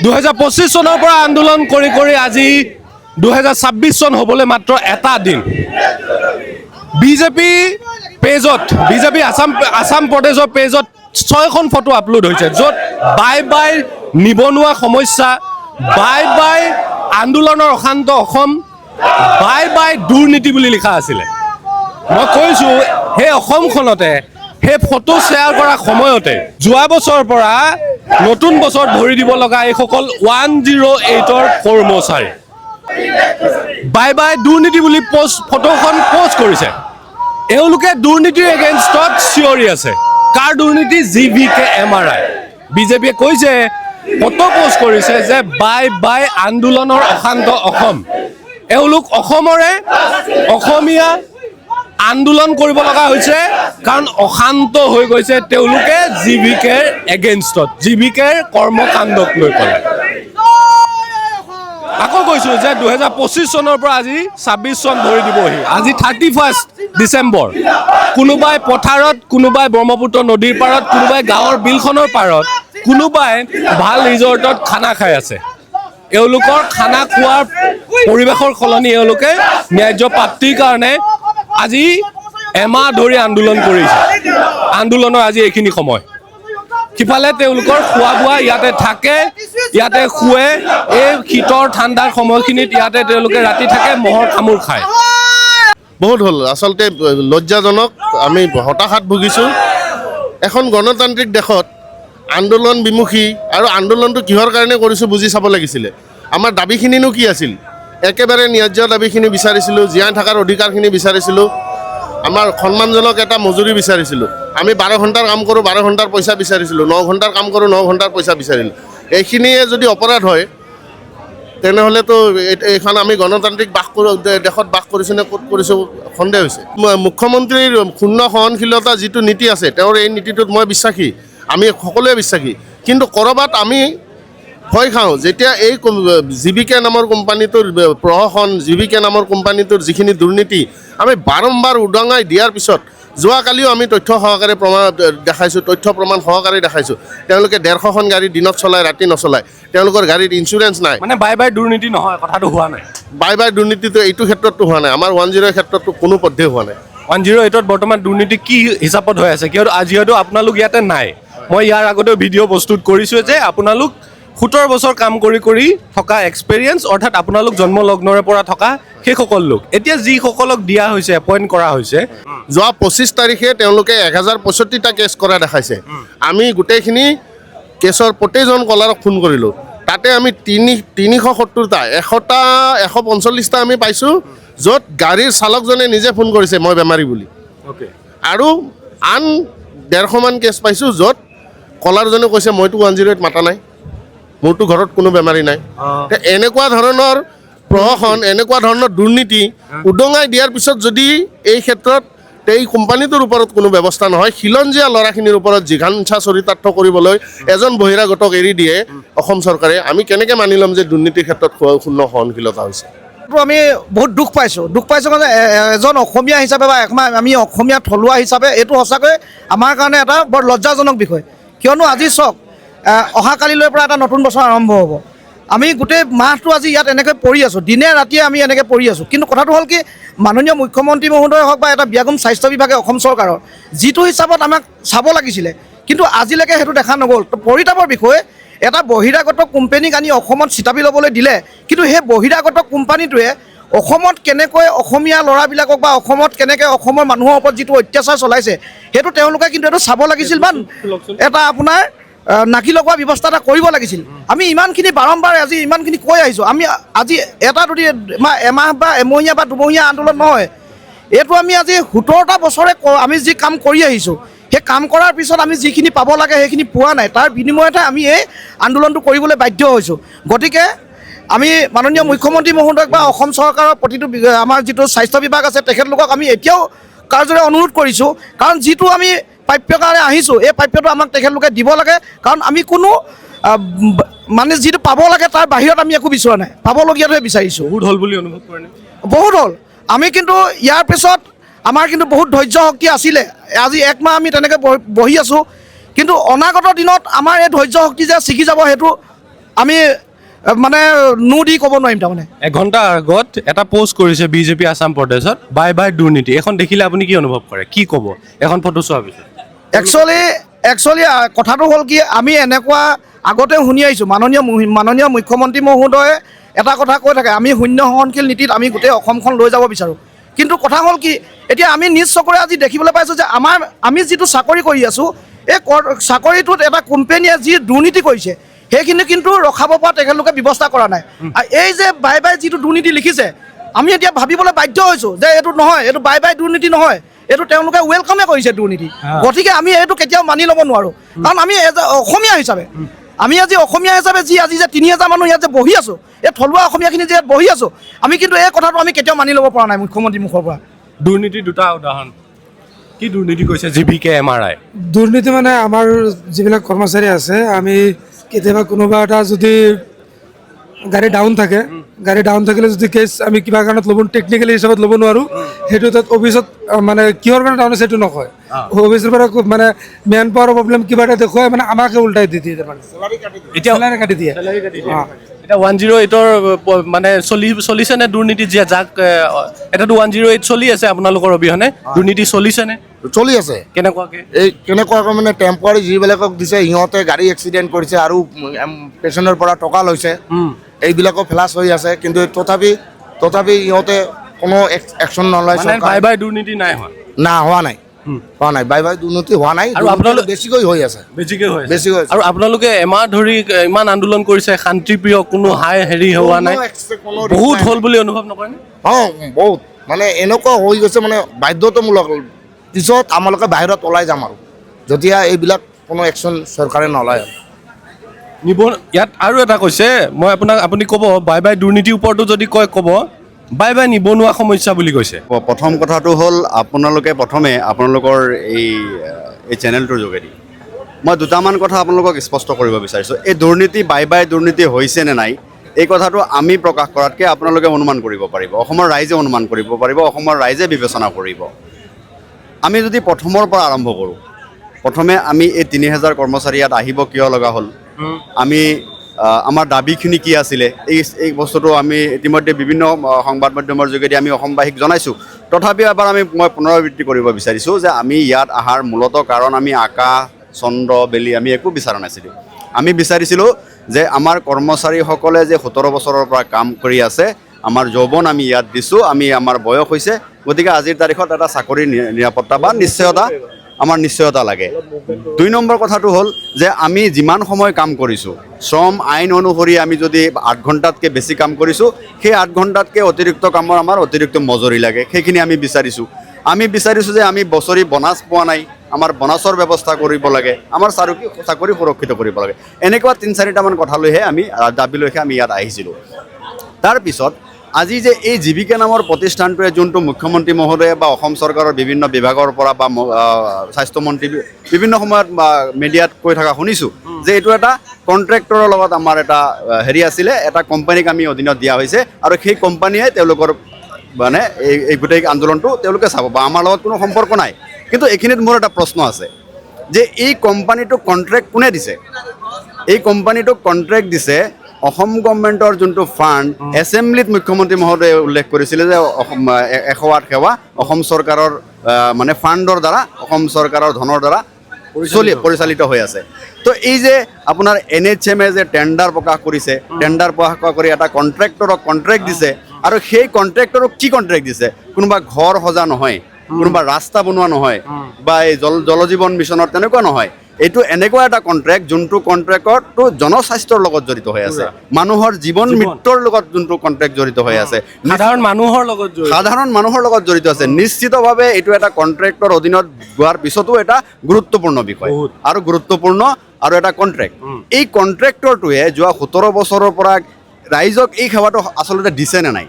2025 চনৰ পৰা আন্দোলন কৰি কৰি আজি 2026 চন হ'বলৈ মাত্ৰ এটা দিন বিজেপি পেজত বিজেপি আসাম প্ৰদেশৰ পেজত 6খন ফটো আপলোড হৈছে য'ত বাই বাই নিবনুৱা সমস্যা বাই বাই আন্দোলনৰ অশান্ত অসম বাই বাই দুৰ্নীতি বুলি লিখা আছিলে মই কৈছোঁ সেই অসমখনতে সেই ফটো শ্বেয়াৰ কৰা সময়তে যোৱা বছৰৰ পৰা নতুন বছৰত ভৰি দিব লগা এইসকল 108ৰ কৰ্মচাৰী বাই বাই দুৰ্নীতি বুলি ফটোখন পোষ্ট কৰিছে এওঁলোকে দুৰ্নীতিৰ এগেইনষ্টত চিঞৰি আছে কাৰ দুৰ্নীতি জিভিকে MRI বিজেপিয়ে কৈছে ফটো পোষ্ট কৰিছে যে বাই বাই আন্দোলনৰ অশান্ত অসম এওঁলোক অসমৰে অসমীয়া আন্দোলন কৰিব লগা হৈছে কাৰণ অশান্ত হৈ গৈছে তেওঁলোকে জিভিকেৰ এগেইনষ্টত জিভিকেৰ কৰ্মকাণ্ডক লৈ পেলাই আকৌ কৈছোঁ যে 2025 চনৰ পৰা আজি 26 চন ধৰি দিবহি আজি 31 ডিচেম্বৰ কোনোবাই পথাৰত কোনোবাই ব্ৰহ্মপুত্ৰ নদীৰ পাৰত কোনোবাই গাঁৱৰ বিলখনৰ পাৰত কোনোবাই ভাল ৰিজৰ্টত খানা খাই আছে এওঁলোকৰ খানা খোৱাৰ পৰিৱেশৰ সলনি এওঁলোকে ন্যায্য প্ৰাপ্তিৰ কাৰণে আজি এমাহ ধৰি আন্দোলন কৰিছে আন্দোলনৰ আজি এইখিনি সময় সিফালে তেওঁলোকৰ খোৱা বোৱা ইয়াতে থাকে ইয়াতে শুৱে এই শীতৰ ঠাণ্ডাৰ সময়খিনিত ইয়াতে তেওঁলোকে ৰাতি থাকে মহৰ কামোৰ খায় বহুত হ'ল আচলতে লজ্জাজনক আমি হতাশাত ভুগিছোঁ এখন গণতান্ত্ৰিক দেশত আন্দোলন বিমুখী আৰু আন্দোলনটো কিহৰ কাৰণে কৰিছোঁ বুজি চাব লাগিছিলে আমাৰ দাবীখিনিনো কি আছিল একেবাৰে ন্যায্য দাবীখিনি বিচাৰিছিলোঁ জীয়াই থকাৰ অধিকাৰখিনি বিচাৰিছিলোঁ আমাৰ সন্মানজনক এটা মজুৰি বিচাৰিছিলোঁ আমি 12 ঘণ্টাৰ কাম কৰোঁ 12 ঘণ্টাৰ পইচা বিচাৰিছিলোঁ 9 ঘণ্টাৰ কাম কৰোঁ 9 ঘণ্টাৰ পইচা বিচাৰিলোঁ এইখিনিয়ে যদি অপৰাধ হয় তেনেহ'লেতো এইখন আমি গণতান্ত্ৰিক দেশত বাস কৰিছোঁ নে ক'ত কৰিছোঁ সন্দেহ হৈছে মুখ্যমন্ত্ৰীৰ শূন্য সহনশীলতা যিটো নীতি আছে তেওঁৰ এই নীতিটোত মই বিশ্বাসী আমি সকলোৱে বিশ্বাসী কিন্তু ক'ৰবাত আমি ভয় খাওঁ যেতিয়া এই জিভিকে নামৰ কোম্পানীটোৰ প্ৰশাসন জিভিকে নামৰ কোম্পানীটোৰ যিখিনি দুৰ্নীতি আমি বাৰম্বাৰ উদঙাই দিয়াৰ পিছত যোৱাকালিও আমি তথ্য সহকাৰে প্ৰমাণ দেখাইছোঁ তথ্য প্ৰমাণ সহকাৰে দেখাইছোঁ তেওঁলোকে 150খন গাড়ী দিনত চলায় ৰাতি নচলায় তেওঁলোকৰ গাড়ীত ইঞ্চুৰেঞ্চ নাই মানে বাই বাই দুৰ্নীতি নহয় কথাটো হোৱা নাই বাই বাই দুৰ্নীতিটো এইটো ক্ষেত্ৰতো হোৱা নাই আমাৰ 108 ক্ষেত্ৰতো কোনো পধ্যে হোৱা নাই 108ত বৰ্তমান দুৰ্নীতি কি হিচাপত হৈ আছে কিয়নো যিহেতু আপোনালোক ইয়াতে নাই মই ইয়াৰ আগতেও ভিডিঅ' প্ৰস্তুত কৰিছোঁ যে আপোনালোক 17 বছৰ কাম কৰি কৰি থকা এক্সপেৰিয়েঞ্চ অৰ্থাৎ আপোনালোক জন্মলগ্নৰে পৰা থকা সেইসকল লোক এতিয়া যিসকলক দিয়া হৈছে এপইণ্ট কৰা হৈছে যোৱা 25 তাৰিখে তেওঁলোকে 1065টা কেছ কৰা দেখাইছে আমি গোটেইখিনি কেছৰ প্ৰতিজন কলাৰক ফোন কৰিলোঁ তাতে আমি 370টা 145টা আমি পাইছোঁ য'ত গাড়ীৰ চালকজনে নিজে ফোন কৰিছে মই বেমাৰী বুলি আৰু আন 150 মান কেছ পাইছোঁ য'ত কলাৰজনে কৈছে মইতো 108 মাতা নাই মোৰতো ঘৰত কোনো বেমাৰী নাই এনেকুৱা ধৰণৰ প্ৰশাসন এনেকুৱা ধৰণৰ দুৰ্নীতি উদঙাই দিয়াৰ পিছত যদি এই ক্ষেত্ৰত এই কোম্পানীটোৰ ওপৰত কোনো ব্যৱস্থা নহয় খিলঞ্জীয়া ল'ৰাখিনিৰ ওপৰত জিঘাংসা চৰিতাৰ্থ কৰিবলৈ এজন বহিৰাগতক এৰি দিয়ে অসম চৰকাৰে আমি কেনেকৈ মানি ল'ম যে দুৰ্নীতিৰ ক্ষেত্ৰত শূন্য সহনশীলতা হৈছে আমি বহুত দুখ পাইছোঁ মানে এজন অসমীয়া হিচাপে বা আমি অসমীয়া থলুৱা হিচাপে এইটো সঁচাকৈ আমাৰ কাৰণে এটা বৰ লজ্জাজনক বিষয় কিয়নো আজি চাওক অহাকালিলৈ পৰা এটা নতুন বছৰ আৰম্ভ হ'ব আমি গোটেই মাহটো আজি ইয়াত এনেকৈ পৰি আছোঁ দিনে ৰাতিয়ে আমি এনেকৈ পৰি আছোঁ কিন্তু কথাটো হ'ল কি মাননীয় মুখ্যমন্ত্ৰী মহোদয় হওক বা এটা ব্যাপক স্বাস্থ্য বিভাগে অসম চৰকাৰৰ যিটো হিচাপত আমাক চাব লাগিছিলে কিন্তু আজিলৈকে সেইটো দেখা নগ'ল পৰিতাপৰ বিষয়ে এটা বহিৰাগত কোম্পানীক আনি অসমত চিটাবি ল'বলৈ দিলে কিন্তু সেই বহিৰাগত কোম্পানীটোৱে অসমত কেনেকৈ অসমীয়া ল'ৰাবিলাকক বা অসমত কেনেকৈ অসমৰ মানুহৰ ওপৰত যিটো অত্যাচাৰ চলাইছে সেইটো তেওঁলোকে কিন্তু এইটো চাব লাগিছিল বা এটা আপোনাৰ নাকি লগোৱা ব্যৱস্থা এটা কৰিব লাগিছিল আমি ইমানখিনি বাৰম্বাৰ আজি ইমানখিনি কৈ আহিছোঁ আমি আজি এটা যদি এমাহ বা এমহীয়া বা দুমহীয়া আন্দোলন নহয় এইটো আমি আজি 17টা বছৰে আমি যি কাম কৰি আহিছোঁ সেই কাম কৰাৰ পিছত আমি যিখিনি পাব লাগে সেইখিনি পোৱা নাই তাৰ বিনিময়তে আমি এই আন্দোলনটো কৰিবলৈ বাধ্য হৈছোঁ গতিকে আমি মাননীয় মুখ্যমন্ত্ৰী মহোদয়ক বা অসম চৰকাৰৰ প্ৰতিটো আমাৰ যিটো স্বাস্থ্য বিভাগ আছে তেখেতলোকক আমি এতিয়াও কাৰ্যৰে অনুৰোধ কৰিছোঁ কাৰণ যিটো আমি প্ৰাপ্যকাৰে আহিছোঁ এই প্ৰাপ্যটো আমাক তেখেতলোকে দিব লাগে কাৰণ আমি কোনো মানে যিটো পাব লাগে তাৰ বাহিৰত আমি একো বিচৰা নাই পাবলগীয়াটোহে বিচাৰিছোঁ বহুত হ'ল বুলি অনুভৱ কৰে বহুত হ'ল আমি কিন্তু ইয়াৰ পিছত আমাৰ কিন্তু বহুত ধৈৰ্য শক্তি আছিলে আজি এক মাহ আমি তেনেকৈ বহি আছোঁ কিন্তু অনাগত দিনত আমাৰ এই ধৈৰ্য শক্তি যে ছিগি যাব সেইটো আমি মানে নো দি ক'ব নোৱাৰিম তাৰমানে। এঘণ্টা আগত এটা পোষ্ট কৰিছে বিজেপি আছাম প্ৰদেশত, বাই বাই দুৰ্নীতি। এখন দেখিলে আপুনি কি অনুভৱ কৰে, কি ক'ব এখন ফটো চোৱাৰ পিছত? একচুৱেলি কথাটো হ'ল কি, আমি এনেকুৱা আগতে শুনি আহিছোঁ, মাননীয় মুখ্যমন্ত্ৰী মহোদয়ে এটা কথা কৈ থাকে, আমি শূন্য সহনশীল নীতিত আমি গোটেই অসমখন লৈ যাব বিচাৰোঁ। কিন্তু কথা হ'ল কি, এতিয়া আমি নিজ চকুৰে আজি দেখিবলৈ পাইছোঁ যে আমি যিটো চাকৰি কৰি আছোঁ, এই চাকৰিটোত এটা কোম্পেনীয়ে যি দুৰ্নীতি কৰিছে সেইখিনি কিন্তু ৰখাব পৰা তেখেতলোকে ব্যৱস্থা কৰা নাই। আৰু এই যে বাই বাই যিটো দুৰ্নীতি লিখিছে, আমি এতিয়া ভাবিবলৈ বাধ্য হৈছোঁ যে এইটো নহয়, এইটো বাই বাই দুৰ্নীতি নহয়, এইটো তেওঁলোকে ৱেলকামে কৰিছে দুৰ্নীতি। গতিকে আমি এইটো কেতিয়াও মানি ল'ব নোৱাৰোঁ, কাৰণ আমি অসমীয়া হিচাপে যি আজি যে 3000 মানুহ ইয়াত যে বহি আছোঁ, এই থলুৱা অসমীয়াখিনি যে ইয়াত বহি আছোঁ, আমি কিন্তু এই কথাটো আমি কেতিয়াও মানি ল'ব পৰা নাই মুখ্যমন্ত্ৰীৰ মুখৰ পৰা। দুৰ্নীতিৰ দুটা উদাহৰণ, কি দুৰ্নীতি কৰিছে JVK MRI? দুৰ্নীতি মানে আমাৰ যিবিলাক কৰ্মচাৰী আছে, আমি কেতিয়াবা কোনোবা এটা যদি গাড়ী ডাউন থাকিলে যদি কেছ আমি কিবা কাৰণত ল'ব টেকনিকেলি হিচাপত ল'ব নোৱাৰোঁ, সেইটো তাত অফিচত মানে কিহৰ কাৰণে ডাউন আছে সেইটো নকয়, অফিচৰ পৰা মানে মেন পাৱাৰৰ প্ৰব্লেম কিবা এটা দেখুৱাই মানে আমাকে উল্টাই দি দিয়ে, এতিয়া চেলাৰী কাটি দিয়ে। এতিয়া 108ৰ মানে চলিছে নে দুৰ্নীতি? যাক এটাতো 108 চলি আছে আপোনালোকৰ অবিহনে, দুৰ্নীতি চলিছে নে? চলি আছে। কেনেকুৱাকে? এই কেনেকুৱাকৈ মানে টেম্পৰাৰী যিবিলাকক দিছে সিহঁতে গাড়ী এক্সিডেণ্ট কৰিছে আৰু পেচেণ্টৰ পৰা টকা লৈছে, এইবিলাকো ফ্লাছ হৈ আছে। কিন্তু তথাপি সিহঁতে কোনো একশ্যন নলয়। বাই বাই দুৰ্নীতি নাই হোৱা? হোৱা নাই। বাই বাই দুৰ্নীতি হোৱা নাই, আৰু আপোনালোক বেছিকৈ হৈ আছে। আৰু আপোনালোকে এমাহ ধৰি ইমান আন্দোলন কৰিছে, শান্তিপ্ৰিয়, কোনো হেৰি হোৱা নাই, বহুত হ'ল বুলি অনুভৱ নকৰে? বহুত মানে এনেকুৱা হৈ গৈছে, মানে বাধ্যতামূলক। পিছত আমালোকে বাহিৰত ওলাই যাম আৰু যেতিয়া এইবিলাক কোনো একশ্যন চৰকাৰে নলয়। ইয়াত আৰু এটা কৈছে, আপুনি ক'ব বাই বাই দুৰ্নীতিৰ ওপৰতো যদি ক'ব বাই বাই নিবনুৱা সমস্যা বুলি কৈছে। প্ৰথম কথাটো হ'ল আপোনালোকে প্ৰথমে আপোনালোকৰ এই চেনেলটোৰ যোগেদি মই দুটামান কথা আপোনালোকক স্পষ্ট কৰিব বিচাৰিছোঁ। এই দুৰ্নীতি বাই বাই দুৰ্নীতি হৈছে নে নাই, এই কথাটো আমি প্ৰকাশ কৰাতকৈ আপোনালোকে অনুমান কৰিব পাৰিব, অসমৰ ৰাইজে অনুমান কৰিব পাৰিব, অসমৰ ৰাইজে বিবেচনা কৰিব। আমি যদি প্ৰথমৰ পৰা আৰম্ভ কৰোঁ, প্ৰথমে আমি এই 3000 কৰ্মচাৰী ইয়াত আহিব কিয় লগা হ'ল, আমি আমাৰ দাবীখিনি কি আছিলে, এই বস্তুটো আমি ইতিমধ্যে বিভিন্ন সংবাদ মাধ্যমৰ যোগেদি আমি অসমবাসীক জনাইছোঁ। তথাপিও এবাৰ মই পুনৰাবৃত্তি কৰিব বিচাৰিছোঁ যে আমি ইয়াত অহাৰ মূলতঃ কাৰণ আমি আকাশ চন্দ্ৰ বেলি আমি একো বিচৰা নাছিলোঁ। আমি বিচাৰিছিলোঁ যে আমাৰ কৰ্মচাৰীসকলে যে 17 বছৰৰ পৰা কাম কৰি আছে, আমাৰ যৌৱন আমি ইয়াত দিছোঁ, আমাৰ বয়স হৈছে, গতিকে আজিৰ তাৰিখত এটা চাকৰিৰ নিৰাপত্তা বা নিশ্চয়তা লাগে। 2 নম্বৰ কথাটো হ'ল যে আমি যিমান সময় কাম কৰিছোঁ, শ্ৰম আইন অনুসৰি আমি যদি 8 ঘণ্টাতকৈ বেছি কাম কৰিছোঁ, সেই 8 ঘণ্টাতকৈ অতিৰিক্ত কামৰ আমাৰ অতিৰিক্ত মজুৰি লাগে, সেইখিনি আমি বিচাৰিছোঁ। যে আমি বছৰি বনাছ পোৱা নাই, আমাৰ বনাছৰ ব্যৱস্থা কৰিব লাগে, আমাৰ চাকৰি সুৰক্ষিত কৰিব লাগে। এনেকুৱা 3-4টামান কথা লৈহে আমি দাবী লৈহে আমি ইয়াত আহিছিলোঁ। তাৰপিছত আজি যে এই JVK নামৰ প্ৰতিষ্ঠানটোৱে যোনটো মুখ্যমন্ত্ৰী মহোদয়ে বা অসম চৰকাৰৰ বিভিন্ন বিভাগৰ পৰা বা স্বাস্থ্যমন্ত্ৰী বিভিন্ন সময়ত মিডিয়াত কৈ থকা শুনিছোঁ যে এইটো এটা কণ্ট্ৰেক্টৰৰ লগত আমাৰ এটা হেৰি আছিলে, এটা কোম্পানীক আমি অধীনত দিয়া হৈছে আৰু সেই কোম্পানীয়ে তেওঁলোকৰ মানে এই গোটেই আন্দোলনটো তেওঁলোকে চাব বা আমাৰ লগত কোনো সম্পৰ্ক নাই। কিন্তু এইখিনিত মোৰ এটা প্ৰশ্ন আছে যে এই কোম্পানীটোক কণ্ট্ৰেক্ট কোনে দিছে? এই কোম্পানীটোক কণ্ট্ৰেক্ট দিছে অসম গভৰ্ণমেণ্টৰ যোনটো ফাণ্ড, এছেম্বলিত মুখ্যমন্ত্ৰী মহোদয়ে উল্লেখ কৰিছিলে যে 108 সেৱা অসম চৰকাৰৰ মানে ফাণ্ডৰ দ্বাৰা, অসম চৰকাৰৰ ধনৰ দ্বাৰা পৰিচালিত হৈ আছে। তো এই যে আপোনাৰ NHM-এ যে টেণ্ডাৰ প্ৰকাশ কৰিছে, টেণ্ডাৰ প্ৰকাশ কৰি এটা কণ্ট্ৰেক্টৰক কণ্ট্ৰেক্ট দিছে, আৰু সেই কণ্ট্ৰেক্টৰক কি কণ্ট্ৰেক্ট দিছে? কোনোবা ঘৰ সজা নহয়, কোনোবা ৰাস্তা বনোৱা নহয়, বা এই জল জীৱন মিছনৰ তেনেকুৱা নহয়। এইটো এনেকুৱা এটা কণ্ট্ৰেক্ট যোনটো কণ্ট্ৰেক্টটো জনস্বাস্থ্যৰ লগত জড়িত হৈ আছে, মানুহৰ জীৱন মৃত্যুৰ লগত যোনটো কণ্ট্ৰেক্ট জড়িত হৈ আছে, সাধাৰণ মানুহৰ লগত জড়িত আছে। নিশ্চিতভাৱে এইটো এটা কণ্ট্ৰেক্টৰ অধীনত যোৱাৰ পিছতো এটা গুৰুত্বপূৰ্ণ বিষয় আৰু এটা কণ্ট্ৰেক্ট। এই কণ্ট্ৰেক্টৰটোৱে যোৱা 17 বছৰৰ পৰা ৰাইজক এই সেৱাটো আচলতে দিছে নে নাই?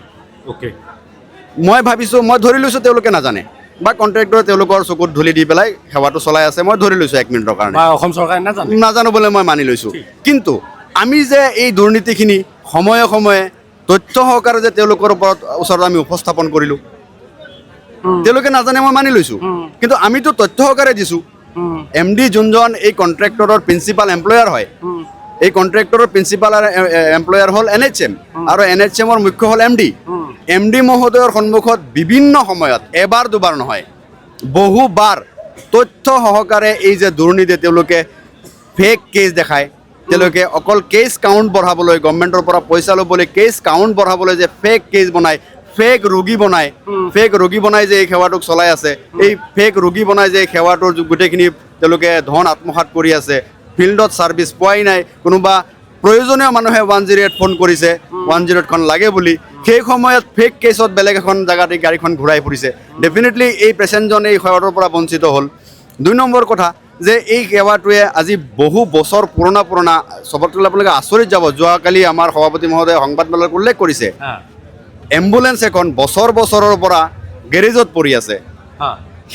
মই ধৰি লৈছোঁ তেওঁলোকে নাজানে, বা কণ্ট্ৰেক্টৰে তেওঁলোকৰ চকুত ধূলি দি পেলাই সেৱাটো চলাই আছে, মই ধৰি লৈছোঁ 1 মিনিটৰ কাৰণে, অসম চৰকাৰে নাজানো বুলি মই মানি লৈছোঁ। কিন্তু আমি যে এই দুৰ্নীতিখিনি সময়ে সময়ে তথ্য সহকাৰে যে তেওঁলোকৰ ওচৰত আমি উপস্থাপন কৰিলোঁ, তেওঁলোকে নাজানে মই মানি লৈছোঁ, কিন্তু আমিতো তথ্য সহকাৰে দিছোঁ। MD যোনজন এই কণ্ট্ৰেক্টৰৰ প্ৰিন্সিপাল এমপ্লয়াৰ হয়, এই কণ্ট্ৰেক্টৰৰ প্ৰিন্সিপাল আৰু এমপ্লয়াৰ হ'ল NHM আৰু NHMৰ মুখ্য হ'ল MD মহোদয়ৰ সন্মুখত বিভিন্ন সময়ত এবাৰ দুবাৰ নহয় বহুবাৰ তথ্য সহকাৰে এই যে দুৰ্নীতি তেওঁলোকে ফেক কেছ দেখায় তেওঁলোকে অকল কেছ কাউণ্ট বঢ়াবলৈ গভৰ্ণমেণ্টৰ পৰা পইচা ল'বলৈ কেছ কাউণ্ট বঢ়াবলৈ যে ফেক কেছ বনায় ফেক ৰোগী বনাই যে এই সেৱাটোক চলাই আছে এই ফেক ৰোগী বনাই যে এই সেৱাটোৰ গোটেইখিনি তেওঁলোকে ধন আত্মসাৎ কৰি আছে ফিল্ডত ছাৰ্ভিচ পোৱাই নাই কোনোবা প্ৰয়োজনীয় মানুহে 108 ফোন কৰিছে 108খন লাগে বুলি সেই সময়ত ফেক কেছত বেলেগ এখন জেগাত এই গাড়ীখন ঘূৰাই ফুৰিছে ডেফিনেটলি এই পেচেণ্টজন এই সেৱাটোৰ পৰা বঞ্চিত হ'ল 2 নম্বৰ কথা যে এই সেৱাটোৱে আজি বহু বছৰ পুৰণা চবতকৈ আপোনালোকে আচৰিত যাব যোৱাকালি আমাৰ সভাপতি মহোদয়ে সংবাদমেলত উল্লেখ কৰিছে এম্বুলেন্স এখন বছৰৰ পৰা গেৰেজত পৰি আছে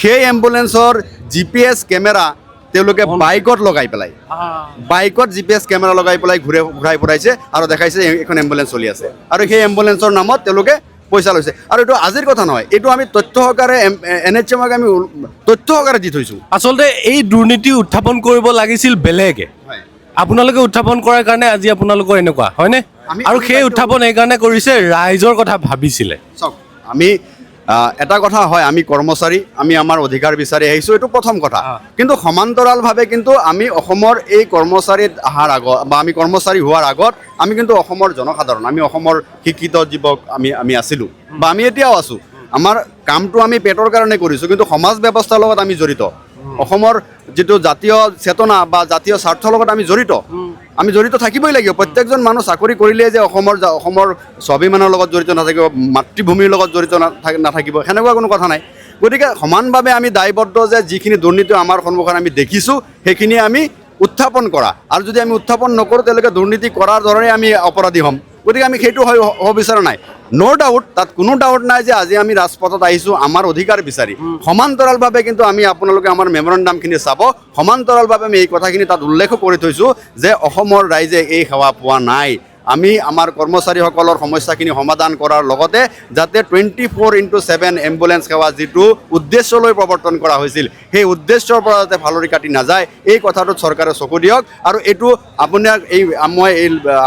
সেই এম্বুলেন্সৰ GPS কেমেৰা তেওঁলোকে বাইকত লগাই পেলাই বাইকত GPS কেমেৰা লগাই পেলাই ঘূৰাই ফুৰাইছে আৰু দেখাইছে এখন এম্বুলেন্স চলি আছে আৰু সেই এম্বুলেন্সৰ নামত তেওঁলোকে পইচা লৈছে আৰু এইটো আজিৰ কথা নহয় এইটো আমি তথ্য সহকাৰে NHMক আমি তথ্য সহকাৰে দি থৈছোঁ আচলতে এই দুৰ্নীতি উত্থাপন কৰিব লাগিছিল বেলেগে আপোনালোকে উত্থাপন কৰাৰ কাৰণে আজি আপোনালোকৰ এনেকুৱা হয়নে আৰু সেই উত্থাপন এইকাৰণে কৰিছে ৰাইজৰ কথা ভাবিছিলে চাওক আমি এটা কথা হয় আমি কৰ্মচাৰী আমি আমাৰ অধিকাৰ বিচাৰি আহিছোঁ এইটো প্ৰথম কথা কিন্তু সমান্তৰালভাৱে কিন্তু আমি অসমৰ এই কৰ্মচাৰীত অহাৰ আগত বা আমি কৰ্মচাৰী হোৱাৰ আগত আমি কিন্তু অসমৰ জনসাধাৰণ আমি অসমৰ শিক্ষিত যুৱক আমি আছিলোঁ বা আমি এতিয়াও আছোঁ আমাৰ কামটো আমি পেটৰ কাৰণে কৰিছোঁ কিন্তু সমাজ ব্যৱস্থাৰ লগত আমি জড়িত অসমৰ যিটো জাতীয় চেতনা বা জাতীয় স্বাৰ্থৰ লগত আমি জড়িত থাকিবই লাগিব প্ৰত্যেকজন মানুহ চাকৰি কৰিলে যে অসমৰ স্বাভিমানৰ লগত জড়িত নাথাকিব মাতৃভূমিৰ লগত জড়িত নাথাকিব সেনেকুৱা কোনো কথা নাই গতিকে সমানভাৱে আমি দায়বদ্ধ যে যিখিনি দুৰ্নীতি আমাৰ সন্মুখত আমি দেখিছোঁ সেইখিনি আমি উত্থাপন কৰা আৰু যদি আমি উত্থাপন নকৰোঁ তেওঁলোকে দুৰ্নীতি কৰাৰ দৰে আমি অপৰাধী হ'ম গতিকে আমি সেইটো হ'ব বিচৰা নাই ডাউট তাত কোনো ডাউট নাই যে আজি আমি ৰাজপথত আহিছোঁ আমাৰ অধিকাৰ বিচাৰি সমান্তৰালভাৱে কিন্তু আমি আপোনালোকে আমাৰ মেমৰেণ্ডামখিনি চাব সমান্তৰালভাৱে আমি এই কথাখিনি তাত উল্লেখ কৰি থৈছোঁ যে অসমৰ ৰাইজে এই সেৱা পোৱা নাই আমি আমাৰ কৰ্মচাৰীসকলৰ সমস্যাখিনি সমাধান কৰাৰ লগতে যাতে 24/7 এম্বুলেন্স সেৱা যিটো উদ্দেশ্যলৈ প্ৰৱৰ্তন কৰা হৈছিল সেই উদ্দেশ্যৰ পৰা যাতে ফালৰি কাটি নাযায় এই কথাটোত চৰকাৰে চকু দিয়ক আৰু এইটো মই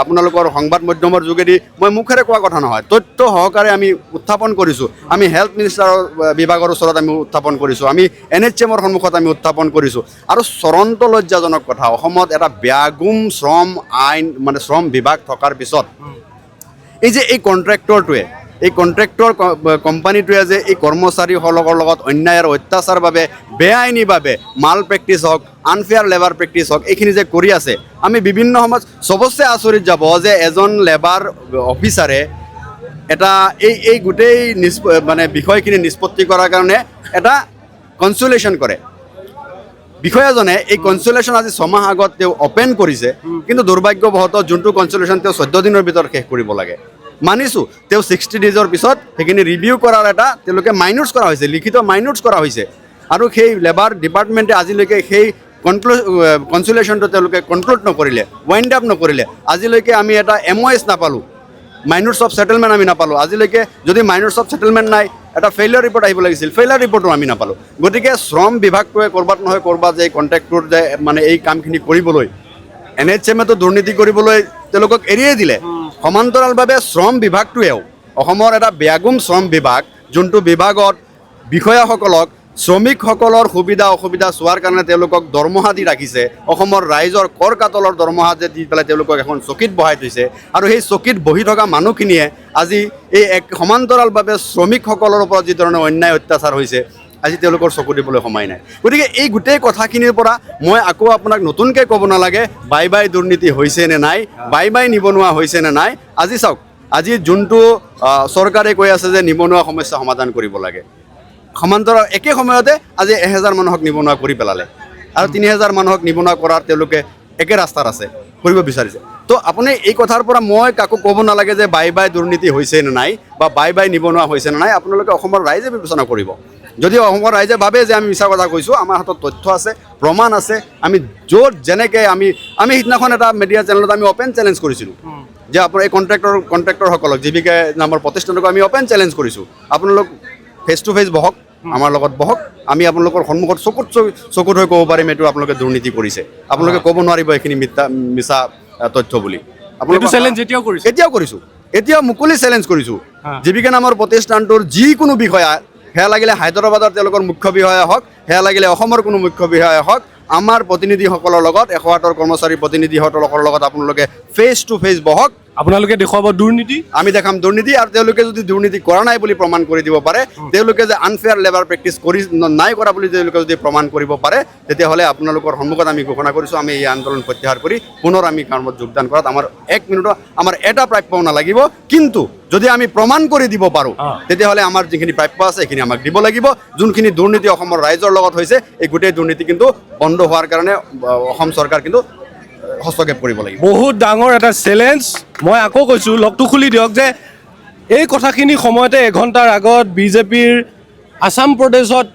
আপোনালোকৰ সংবাদ মাধ্যমৰ যোগেদি মই মুখেৰে কোৱা কথা নহয় তথ্য সহকাৰে আমি উত্থাপন কৰিছোঁ আমি হেল্থ মিনিষ্টাৰৰ বিভাগৰ ওচৰত আমি উত্থাপন কৰিছোঁ আমি NHMৰ সন্মুখত আমি উত্থাপন কৰিছোঁ আৰু চৰন্ত লজ্জাজনক কথা অসমত এটা ব্যাগুম শ্ৰম আইন মানে শ্ৰম বিভাগ থকাৰ পিছত এই যে এই কণ্ট্ৰেক্টৰ কোম্পানীটোৱে যে এই কৰ্মচাৰীসকলৰ লগত অন্যায় আৰু অত্যাচাৰ বাবে বেআইনীভাৱে মাল প্ৰেক্টিছ হওক আনফেয়াৰ লেবাৰ প্ৰেক্টিছ হওক এইখিনি যে কৰি আছে আমি বিভিন্ন সময়ত চবতছে আচৰিত যাব যে এজন লেবাৰ অফিচাৰে এটা এই গোটেই মানে বিষয়খিনি নিষ্পত্তি কৰাৰ কাৰণে এটা কনচুলেশ্যন কৰে বিষয়াজনে এই কনচুলেশ্যন আজি 6 মাহ আগত তেওঁ অপেন কৰিছে কিন্তু দুৰ্ভাগ্যবশতঃ যোনটো কনচুলেশ্যন তেওঁ 14 দিনৰ ভিতৰত শেষ কৰিব লাগে মানিছোঁ তেওঁ 60 ডেজৰ পিছত সেইখিনি ৰিভিউ কৰাৰ এটা তেওঁলোকে মাইনোটছ কৰা হৈছে লিখিত মাইনোটছ কৰা হৈছে আৰু সেই লেবাৰ ডিপাৰ্টমেণ্টে আজিলৈকে সেই কনচুলেশ্যনটো তেওঁলোকে কনক্লুড নকৰিলে ৱাইণ্ড আপ নকৰিলে আজিলৈকে আমি এটা MOS নাপালোঁ মাইনোটছ অফ ছেটেলমেণ্ট আমি নাপালোঁ আজিলৈকে যদি মাইনোটছ অফ ছেটেলমেণ্ট নাই এটা ফেইলিয়াৰ ৰিপৰ্ট আহিব লাগিছিল ফেইলিয়াৰ ৰিপৰ্টো আমি নাপালোঁ গতিকে শ্ৰম বিভাগটোৱে ক'ৰবাত নহয় ক'ৰবাত যে এই কণ্ট্ৰেক্টৰ যে মানে এই কামখিনি কৰিবলৈ NHMতো দুৰ্নীতি কৰিবলৈ তেওঁলোকক এৰিয়ে দিলে সমান্তৰালভাৱে শ্ৰম বিভাগটোৱেও অসমৰ এটা ব্যাগুম শ্ৰম বিভাগ যোনটো বিভাগত বিষয়াসকলক শ্ৰমিকসকলৰ সুবিধা অসুবিধা চোৱাৰ কাৰণে তেওঁলোকক দৰমহা দি ৰাখিছে অসমৰ ৰাইজৰ কৰ কাতলৰ দৰমহা যে দি পেলাই তেওঁলোকক এখন চকীত বহাই থৈছে আৰু সেই চকীত বহি থকা মানুহখিনিয়ে আজি এই এক সমান্তৰালভাৱে শ্ৰমিকসকলৰ ওপৰত যি ধৰণৰ অন্যায় অত্যাচাৰ হৈছে আজি তেওঁলোকৰ চকু দিবলৈ সময় নাই গতিকে এই গোটেই কথাখিনিৰ পৰা মই আকৌ আপোনাক নতুনকৈ ক'ব নালাগে বাই দুৰ্নীতি হৈছে নে নাই বাই নিবনুৱা হৈছে নে নাই আজি চাওক আজি যোনটো চৰকাৰে কৈ আছে যে নিবনুৱা সমস্যা সমাধান কৰিব লাগে সমান্তৰাল একে সময়তে আজি 1000 মানুহক নিবনুৱা কৰি পেলালে আৰু 3000 মানুহক নিবনুৱা কৰাৰ তেওঁলোকে একে ৰাস্তাত আছে কৰিব বিচাৰিছে তো আপুনি এই কথাৰ পৰা মই কাকো ক'ব নালাগে যে বাই দুৰ্নীতি হৈছে নে নাই বা বাই নিবনুৱা হৈছে নে নাই আপোনালোকে অসমৰ ৰাইজে বিবেচনা কৰিব যদি অসমৰ ৰাইজে ভাবে যে আমি মিছা কথা কৈছোঁ আমাৰ হাতত তথ্য আছে প্ৰমাণ আছে আমি য'ত যেনেকৈ আমি সিদিনাখন এটা মিডিয়া চেনেলত আমি অপেন চেলেঞ্জ কৰিছিলোঁ যে আপোনাৰ এই কণ্ট্ৰেক্টৰসকলক জীৱিকা নামৰ প্ৰতিষ্ঠানক আমি অপেন চেলেঞ্জ কৰিছোঁ আপোনালোক ফেচ টু ফেচ বহক আমাৰ লগত বহক আমি আপোনালোকৰ সন্মুখত চকুত হৈ ক'ব পাৰিম এইটো আপোনালোকে দুৰ্নীতি কৰিছে আপোনালোকে ক'ব নোৱাৰিব এইখিনি মিছা তথ্য বুলি এইটো চেলেঞ্জ এতিয়াও কৰিছে এতিয়াও কৰিছোঁ এতিয়াও মুকলি চেলেঞ্জ কৰিছোঁ জীৱিকা নামৰ প্ৰতিষ্ঠানটোৰ যিকোনো বিষয়া সেয়া লাগিলে হায়দৰাবাদৰ তেওঁলোকৰ মুখ্য বিষয়া হওক সেয়া লাগিলে অসমৰ কোনো মুখ্য বিষয়া হওক আমাৰ প্ৰতিনিধিসকলৰ লগত 108ৰ কৰ্মচাৰী প্ৰতিনিধিসকলৰ লগত আপোনালোকে ফেচ টু ফেচ বহক আপোনালোকে দেখুৱাব দুৰ্নীতি আমি দেখাম দুৰ্নীতি আৰু তেওঁলোকে যদি দুৰ্নীতি কৰা নাই বুলি প্ৰমাণ কৰি দিব পাৰে তেওঁলোকে যে আনফেয়াৰ লেবাৰ প্ৰেক্টিচ কৰি নাই কৰা বুলি তেওঁলোকে যদি প্ৰমাণ কৰিব পাৰে তেতিয়াহ'লে আপোনালোকৰ সন্মুখত আমি ঘোষণা কৰিছোঁ আমি এই আন্দোলন প্ৰত্যাহাৰ কৰি পুনৰ আমি কামত যোগদান কৰাত আমাৰ 1 মিনিটো আমাৰ এটা প্ৰাপ্য নালাগিব কিন্তু যদি আমি প্ৰমাণ কৰি দিব পাৰোঁ তেতিয়াহ'লে আমাৰ যিখিনি প্ৰাপ্য আছে সেইখিনি আমাক দিব লাগিব যোনখিনি দুৰ্নীতি অসমৰ ৰাইজৰ লগত হৈছে এই গোটেই দুৰ্নীতি কিন্তু বন্ধ হোৱাৰ কাৰণে অসম চৰকাৰ কিন্তু হস্তক্ষেপ কৰিব লাগিব বহুত ডাঙৰ এটা চেলেঞ্জ মই আকৌ কৈছোঁ লগটো খুলি দিয়ক যে এই কথাখিনি সময়তে এঘণ্টাৰ আগত বিজেপিৰ আসাম প্ৰদেশত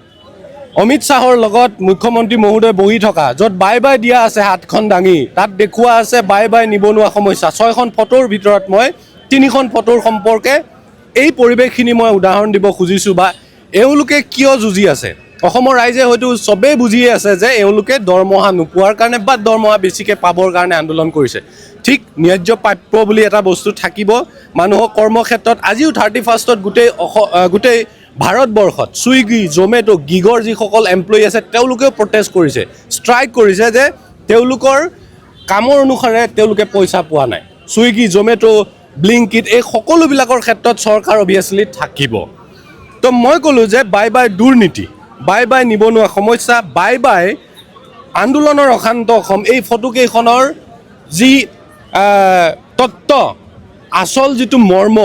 অমিত শ্বাহৰ লগত মুখ্যমন্ত্ৰী মহোদয় বহি থকা য'ত বাই বাই দিয়া আছে হাতখন দাঙি তাত দেখুওৱা আছে বাই বাই নিবনুৱা সমস্যা 6খন ফটোৰ ভিতৰত মই 3খন ফটোৰ সম্পৰ্কে এই পৰিৱেশখিনি মই উদাহৰণ দিব খুজিছোঁ বা এওঁলোকে কিয় যুঁজি আছে অসমৰ ৰাইজে হয়তো চবেই বুজিয়ে আছে যে এওঁলোকে দৰমহা নোপোৱাৰ কাৰণে বা দৰমহা বেছিকৈ পাবৰ কাৰণে আন্দোলন কৰিছে ঠিক ন্যায্য প্ৰাপ্য বুলি এটা বস্তু থাকিব মানুহক কৰ্মক্ষেত্ৰত আজিও 31st গোটেই ভাৰতবৰ্ষত ছুইগি জমেট' গিগৰ যিসকল এমপ্লয়ী আছে তেওঁলোকেও প্ৰটেষ্ট কৰিছে ষ্ট্ৰাইক কৰিছে যে তেওঁলোকৰ কামৰ অনুসাৰে তেওঁলোকে পইচা পোৱা নাই ছুইগি জমেট' ব্লিংকিট এই সকলোবিলাকৰ ক্ষেত্ৰত চৰকাৰ অভিয়াছলি থাকিব তো মই ক'লোঁ যে বাই বাই দুৰ্নীতি বাই বাই নিবনুৱা সমস্যা বাই বাই আন্দোলনৰ অশান্ত অসম এই ফটোকেইখনৰ যি তত্ত্ব আচল যিটো মৰ্ম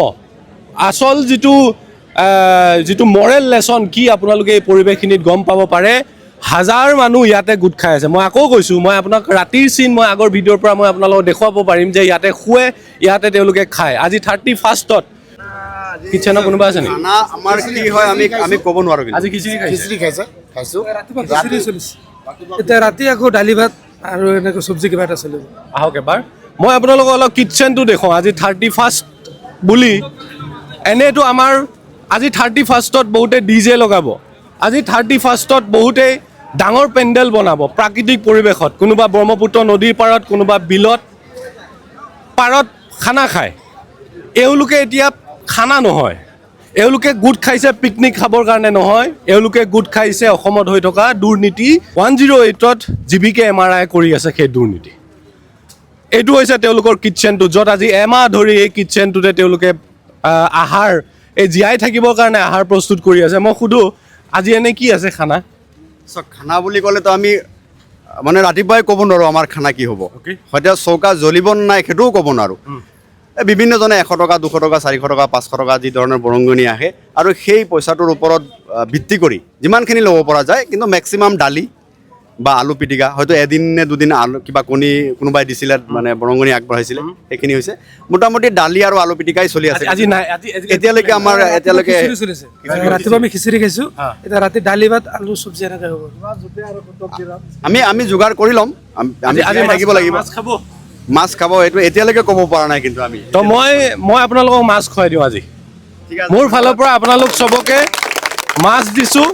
আচল যিটো মৰেল লেচন কি আপোনালোকে এই পৰিৱেশখিনিত গম পাব পাৰে হাজাৰ মানুহ ইয়াতে গোট খাই আছে মই আকৌ কৈছোঁ মই আপোনাক ৰাতিৰ চিন মই আগৰ ভিডিঅ'ৰ পৰা মই আপোনালোকক দেখুৱাব পাৰিম যে ইয়াতে শুৱে ইয়াতে তেওঁলোকে খায় আজি 31st কিটচেনৰ কোনোবা আছে নেকি খানা আমাৰ কি হয় আমি ক'ব নোৱাৰোঁ আজি খিচিৰি খাইছে খাইছোঁ খিচিৰি চলিছে এতিয়া ৰাতি আকৌ দালি ভাত আৰু এনেকৈ চব্জি কিবা এটা চলিব আহক এবাৰ মই আপোনালোকক অলপ কিটচেনটো দেখুৱাওঁ আজি 31st বুলি এনেইতো আমাৰ আজি 31st বহুতে ডিজে লগাব আজি 31st বহুতেই ডাঙৰ পেণ্ডেল বনাব প্ৰাকৃতিক পৰিৱেশত কোনোবা ব্ৰহ্মপুত্ৰ নদীৰ পাৰত কোনোবা বিলত পাৰত খানা খায় এওঁলোকে এতিয়া খানা নহয় এওঁলোকে গোট খাইছে পিকনিক খাবৰ কাৰণে নহয় এওঁলোকে গোট খাইছে অসমত হৈ থকা দুৰ্নীতি 108ত জীৱিকে MRI কৰি আছে সেই দুৰ্নীতি এইটো হৈছে তেওঁলোকৰ কিটচেনটো য'ত আজি এমাহ ধৰি এই কিটচেনটোতে তেওঁলোকে আহাৰ এই জীয়াই থাকিবৰ কাৰণে আহাৰ প্ৰস্তুত কৰি আছে মই সুধোঁ আজি এনে কি আছে খানা খানা বুলি ক'লেতো আমি মানে ৰাতিপুৱাই ক'ব নোৱাৰোঁ আমাৰ খানা কি হ'ব হয়তো চৌকা জ্বলিব নাই সেইটোও ক'ব নোৱাৰোঁ বিভিন্নজনে 100 টকা 200 টকা 400 টকা 500 টকা যি ধৰণৰ বৰংগনি আহে আৰু সেই পইচাটোৰ ওপৰত ভিত্তি কৰি যিমানখিনি ল'ব পৰা যায় কিন্তু মেক্সিমাম দালি বা আলু পিটিকা হয়তো এদিন নে দুদিন আলু কিবা কণী কোনোবাই দিছিলে মানে বৰংগনি আগবঢ়াইছিলে সেইখিনি হৈছে মোটামুটি দালি আৰু আলু পিটিকাই চলি আছে আজি নাই এতিয়ালৈকে আমাৰ এতিয়ালৈকে খিচিৰি চলিছে ৰাতিপুৱা আমি খিচিৰি খাইছোঁ এতিয়া ৰাতি দালি ভাত আলু চব্জি এনেকৈ হ'ব আমি যোগাৰ কৰি ল'ম আমি থাকিব লাগিব মাছ খাব মাছ খাব এইটো এতিয়ালৈকে ক'ব পৰা নাই কিন্তু আমি তো মই আপোনালোকক মাছ খুৱাই দিওঁ আজি মোৰ ফালৰ পৰা আপোনালোক চবকে মাছ দিছোঁ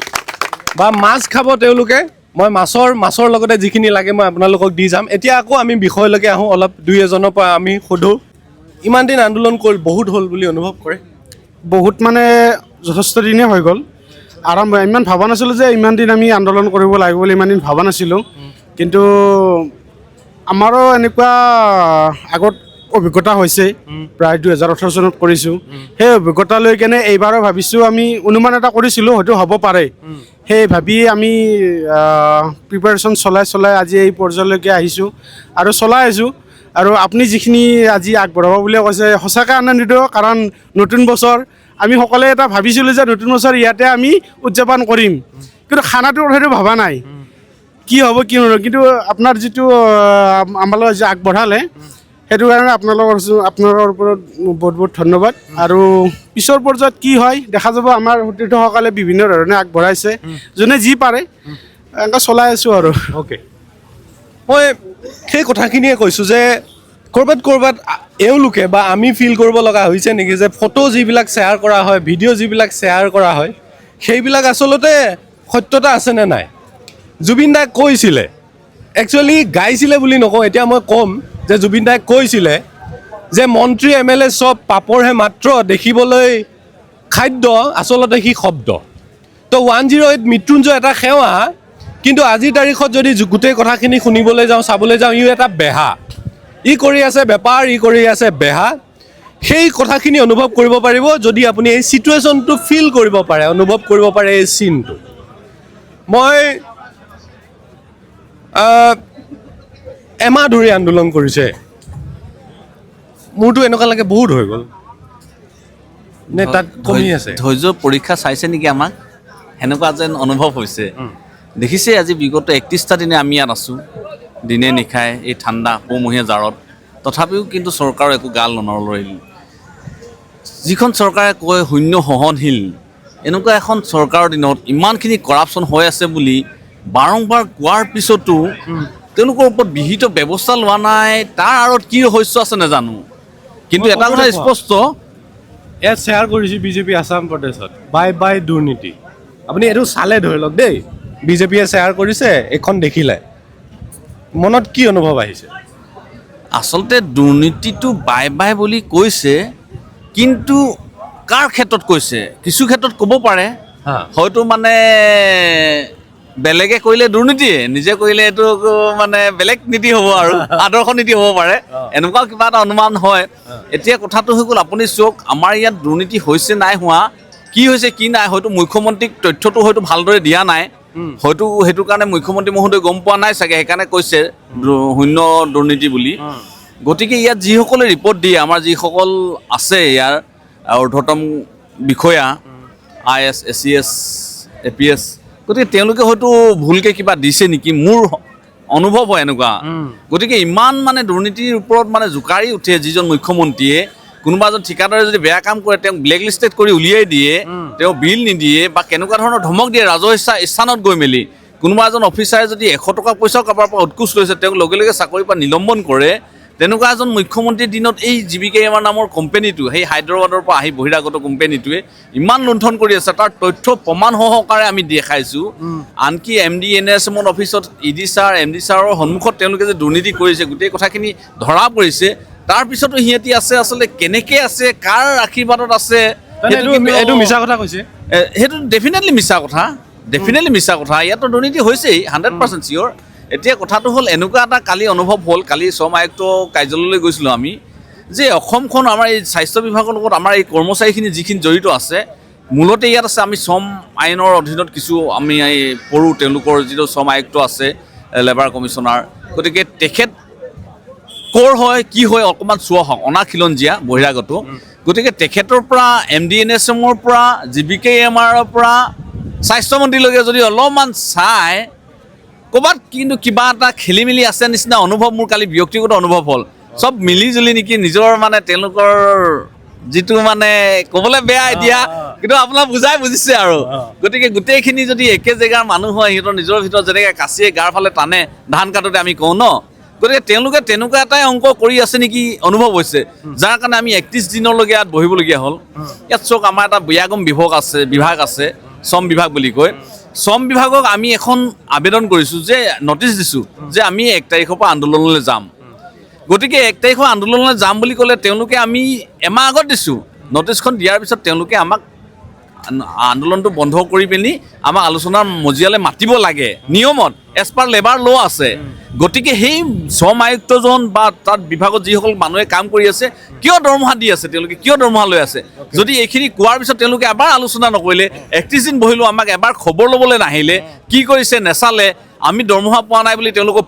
বা মাছ খাব তেওঁলোকে মই মাছৰ লগতে যিখিনি লাগে মই আপোনালোকক দি যাম এতিয়া আকৌ আমি বিষয়লৈকে আহোঁ অলপ দুই এজনৰ পৰা আমি সোধোঁ ইমান দিন আন্দোলন কৰি বহুত হ'ল বুলি অনুভৱ কৰে বহুত মানে যথেষ্ট দিনেই হৈ গ'ল আৰম্ভ ইমান ভবা নাছিলোঁ যে ইমান দিন আমি আন্দোলন কৰিব লাগিব বুলি ইমান দিন ভবা নাছিলোঁ কিন্তু আমাৰো এনেকুৱা আগত অভিজ্ঞতা হৈছে প্ৰায় 2018 চনত কৰিছোঁ সেই অভিজ্ঞতা লৈ কেনে এইবাৰো ভাবিছোঁ আমি অনুমান এটা কৰিছিলোঁ হয়তো হ'ব পাৰে সেই ভাবি আমি প্ৰিপাৰেশ্যন চলাই আজি এই পৰ্যায়লৈকে আহিছোঁ আৰু চলাই আছোঁ আৰু আপুনি যিখিনি আজি আগবঢ়াব বুলি কৈছে সঁচাকৈ আনন্দিত কাৰণ নতুন বছৰ আমি সকলোৱে এটা ভাবিছিলোঁ যে নতুন বছৰ ইয়াতে আমি উদযাপন কৰিম কিন্তু খানাটোৰ কথাটো ভবা নাই কি হ'ব কি নহয় কিন্তু আপোনাৰ যিটো আমালৈ যে আগবঢ়ালে সেইটো কাৰণে আপোনালোকৰ ওপৰত বহুত বহুত ধন্যবাদ আৰু পিছৰ পৰ্যায়ত কি হয় দেখা যাব আমাৰ সতীৰ্থসকলে বিভিন্ন ধৰণে আগবঢ়াইছে যোনে যি পাৰে এনেকৈ চলাই আছোঁ আৰু অ'কে মই সেই কথাখিনিয়ে কৈছোঁ যে ক'ৰবাত এওঁলোকে বা আমি ফিল কৰিব লগা হৈছে নেকি যে ফটো যিবিলাক শ্বেয়াৰ কৰা হয় ভিডিঅ' যিবিলাক শ্বেয়াৰ কৰা হয় সেইবিলাক আচলতে সত্যতা আছেনে নাই জুবিন দাই কৈছিলে একচুৱেলি গাইছিলে বুলি নকওঁ এতিয়া মই ক'ম যে জুবিন দাই কৈছিলে যে মন্ত্ৰী MLA চব পাপৰহে মাত্ৰ, দেখিবলৈ খাদ্য, আচলতে সি শব্দ। তো 108 মৃত্যুঞ্জয় এটা সেৱা, কিন্তু আজিৰ তাৰিখত যদি গোটেই কথাখিনি শুনিবলৈ যাওঁ, চাবলৈ যাওঁ, ই এটা বেহা। ই কৰি আছে বেপাৰ, ই কৰি আছে বেহা। সেই কথাখিনি অনুভৱ কৰিব পাৰিব যদি আপুনি এই চিটুৱেশ্যনটো ফিল কৰিব পাৰে, অনুভৱ কৰিব পাৰে এই চিনটো। মই এমাহ ধৰি আন্দোলন কৰিছে, মোৰতো এনেকুৱা লাগে বহুত হৈ গ'ল নে তাত কমি আছে? ধৈৰ্য পৰীক্ষা চাইছে নেকি আমাক, সেনেকুৱা যেন অনুভৱ হৈছে। দেখিছে আজি বিগত 31টা দিনে আমি ইয়াত আছোঁ, দিনে নিশাই এই ঠাণ্ডা পৌমহীয়া জাৰত, তথাপিও কিন্তু চৰকাৰৰ একো গাল নলৰিল। যিখন চৰকাৰে কয় শূন্য সহনশীল, এনেকুৱা এখন চৰকাৰৰ দিনত ইমানখিনি কৰাপশ্যন হৈ আছে বুলি বাৰম্বাৰ কোৱাৰ পিছতো তেওঁলোকৰ ওপৰত বিহিত ব্যৱস্থা লোৱা নাই। তাৰ আঁৰত কি ৰহস্য আছে নাজানো, কিন্তু এটা কথা স্পষ্ট, ইয়াত শ্বেয়াৰ কৰিছোঁ বিজেপি আছাম প্ৰদেশত বাই বাই দুৰ্নীতি। আপুনি এইটো চালে ধৰি লওক দেই, বিজেপিয়ে শ্বেয়াৰ কৰিছে, এইখন দেখিলে মনত কি অনুভৱ আহিছে? আচলতে দুৰ্নীতিটো বাই বাই বুলি কৈছে, কিন্তু কাৰ ক্ষেত্ৰত কৈছে? কিছু ক্ষেত্ৰত ক'ব পাৰে হয়তো মানে বেলেগে কৰিলে দুৰ্নীতিয়ে, নিজে কৰিলে এইটো মানে বেলেগ নীতি হ'ব আৰু আদৰ্শ নীতি হ'ব পাৰে, এনেকুৱা কিবা এটা অনুমান হয়। এতিয়া কথাটো হৈ গ'ল, আপুনি চাওক আমাৰ ইয়াত দুৰ্নীতি হৈছে নাই হোৱা, কি হৈছে কি নাই, হয়তো মুখ্যমন্ত্ৰীক তথ্যটো হয়তো ভালদৰে দিয়া নাই, হয়তো সেইটো কাৰণে মুখ্যমন্ত্ৰী মহোদয় গম পোৱা নাই চাগে, সেইকাৰণে কৈছে শূন্য দুৰ্নীতি বুলি। গতিকে ইয়াত যিসকলে ৰিপৰ্ট দিয়ে, আমাৰ যিসকল আছে ইয়াৰ ঊৰ্ধ্বতম বিষয়া, IS, SES, APS, গতিকে তেওঁলোকে হয়তো ভুলকৈ কিবা দিছে নেকি, মোৰ অনুভৱ হয় এনেকুৱা। গতিকে ইমান মানে দুৰ্নীতিৰ ওপৰত মানে জোকাৰি উঠে যিজন মুখ্যমন্ত্ৰীয়ে, কোনোবা এজন ঠিকাদাৰে যদি বেয়া কাম কৰে তেওঁক ব্লেক লিষ্টেড কৰি উলিয়াই দিয়ে, তেওঁ বিল নিদিয়ে বা কেনেকুৱা ধৰণৰ ধমক দিয়ে ৰাজহুৱা স্থানত গৈ মেলি, কোনোবা এজন অফিচাৰে যদি 100 টকা পইচাও কাৰোবাৰ পৰা উৎকোচ লৈছে তেওঁক লগে লগে চাকৰিৰ পৰা নিলম্বন কৰে, তেনেকুৱা এজন মুখ্যমন্ত্ৰীৰ দিনত এই GBKMR নামৰ কোম্পেনীটো, সেই হায়দৰাবাদৰ পৰা আহি বহিৰাগত কোম্পেনীটোৱে ইমান লুণ্ঠন কৰি আছে, তাৰ তথ্য প্ৰমাণ সহকাৰে আমি দেখাইছোঁ। আনকি MD NSM অফিচত ED ছাৰ, MD ছাৰৰ সন্মুখত তেওঁলোকে যে দুৰ্নীতি কৰিছে গোটেই কথাখিনি ধৰা পৰিছে, তাৰপিছতো সিহঁতি আছে আচলতে কেনেকৈ আছে, কাৰ আশীৰ্বাদত আছে, এইটো মিছা কথা কৈছে। সেইটো ডেফিনেটলি মিছা কথা, ডেফিনেটলি মিছা কথা। ইয়াতো দুৰ্নীতি হৈছেই 100% চিয়'ৰ। এতিয়া কথাটো হ'ল এনেকুৱা এটা কালি অনুভৱ হ'ল, কালি শ্ৰম আয়ুক্ত কাৰ্যালয়লৈ গৈছিলোঁ আমি, যে অসমখন আমাৰ এই স্বাস্থ্য বিভাগৰ লগত আমাৰ এই কৰ্মচাৰীখিনি যিখিনি জড়িত আছে, মূলতে ইয়াত আছে আমি শ্ৰম আইনৰ অধীনত কিছু আমি পঢ়োঁ, তেওঁলোকৰ যিটো শ্ৰম আয়ুক্ত আছে, লেবাৰ কমিশ্যনাৰ, গতিকে তেখেত ক'ৰ হয় কি হয় অকণমান চোৱা হওক, অনাখিলঞ্জীয়া বহিৰাগত, গতিকে তেখেতৰ পৰা MD NSMৰ পৰা GBKMRৰ পৰা স্বাস্থ্যমন্ত্ৰীলৈকে যদি অলপমান চাই ক'ৰবাত কিন্তু কিবা এটা খেলি মেলি আছে নিচিনা অনুভৱ মোৰ কালি ব্যক্তিগত অনুভৱ হ'ল। চব মিলি জুলি নেকি নিজৰ মানে তেওঁলোকৰ যিটো মানে ক'বলৈ বেয়া এতিয়া, কিন্তু আপোনাৰ বুজিছে আৰু। গতিকে গোটেইখিনি যদি একে জেগাৰ মানুহ হয়, সিহঁতৰ নিজৰ ভিতৰত যেনেকৈ কাঁচিয়ে গাৰ ফালে টানে ধান কাটোতে আমি কওঁ ন, গতিকে তেওঁলোকে তেনেকুৱা এটাই অংক কৰি আছে নেকি অনুভৱ হৈছে, যাৰ কাৰণে আমি 31 দিনলৈকে ইয়াত বহিবলগীয়া হ'ল। ইয়াত চাওক আমাৰ এটা ব্যাগম বিভাগ আছে, শ্ৰম বিভাগ বুলি কয়। শ্ৰম বিভাগক আমি এখন আবেদন কৰিছোঁ, যে নটিচ দিছোঁ যে আমি 1 তাৰিখৰ পৰা আন্দোলনলৈ যাম। গতিকে 1 তাৰিখৰ আন্দোলনলৈ যাম বুলি ক'লে তেওঁলোকে আমি এমাহ আগত দিছোঁ, নটিচখন দিয়াৰ পিছত তেওঁলোকে আমাক আন্দোলনটো বন্ধ কৰি পিনি আমাক আলোচনাৰ মজিয়ালৈ মাতিব লাগে নিয়মত, এজ পাৰ লেবাৰ ল' আছে। গতিকে সেই শ্ৰম আয়ুক্তজন বা তাত বিভাগত যিসকল মানুহে কাম কৰি আছে, কিয় দৰমহা দি আছে, তেওঁলোকে কিয় দৰমহা লৈ আছে? যদি এইখিনি কোৱাৰ পিছত তেওঁলোকে এবাৰ আলোচনা নকৰিলে, 31 দিন বহিলোঁ, আমাক এবাৰ খবৰ ল'বলৈ নাহিলে, কি কৰিছে নেচালে, আমি দৰমহা পোৱা নাই বুলি তেওঁলোকক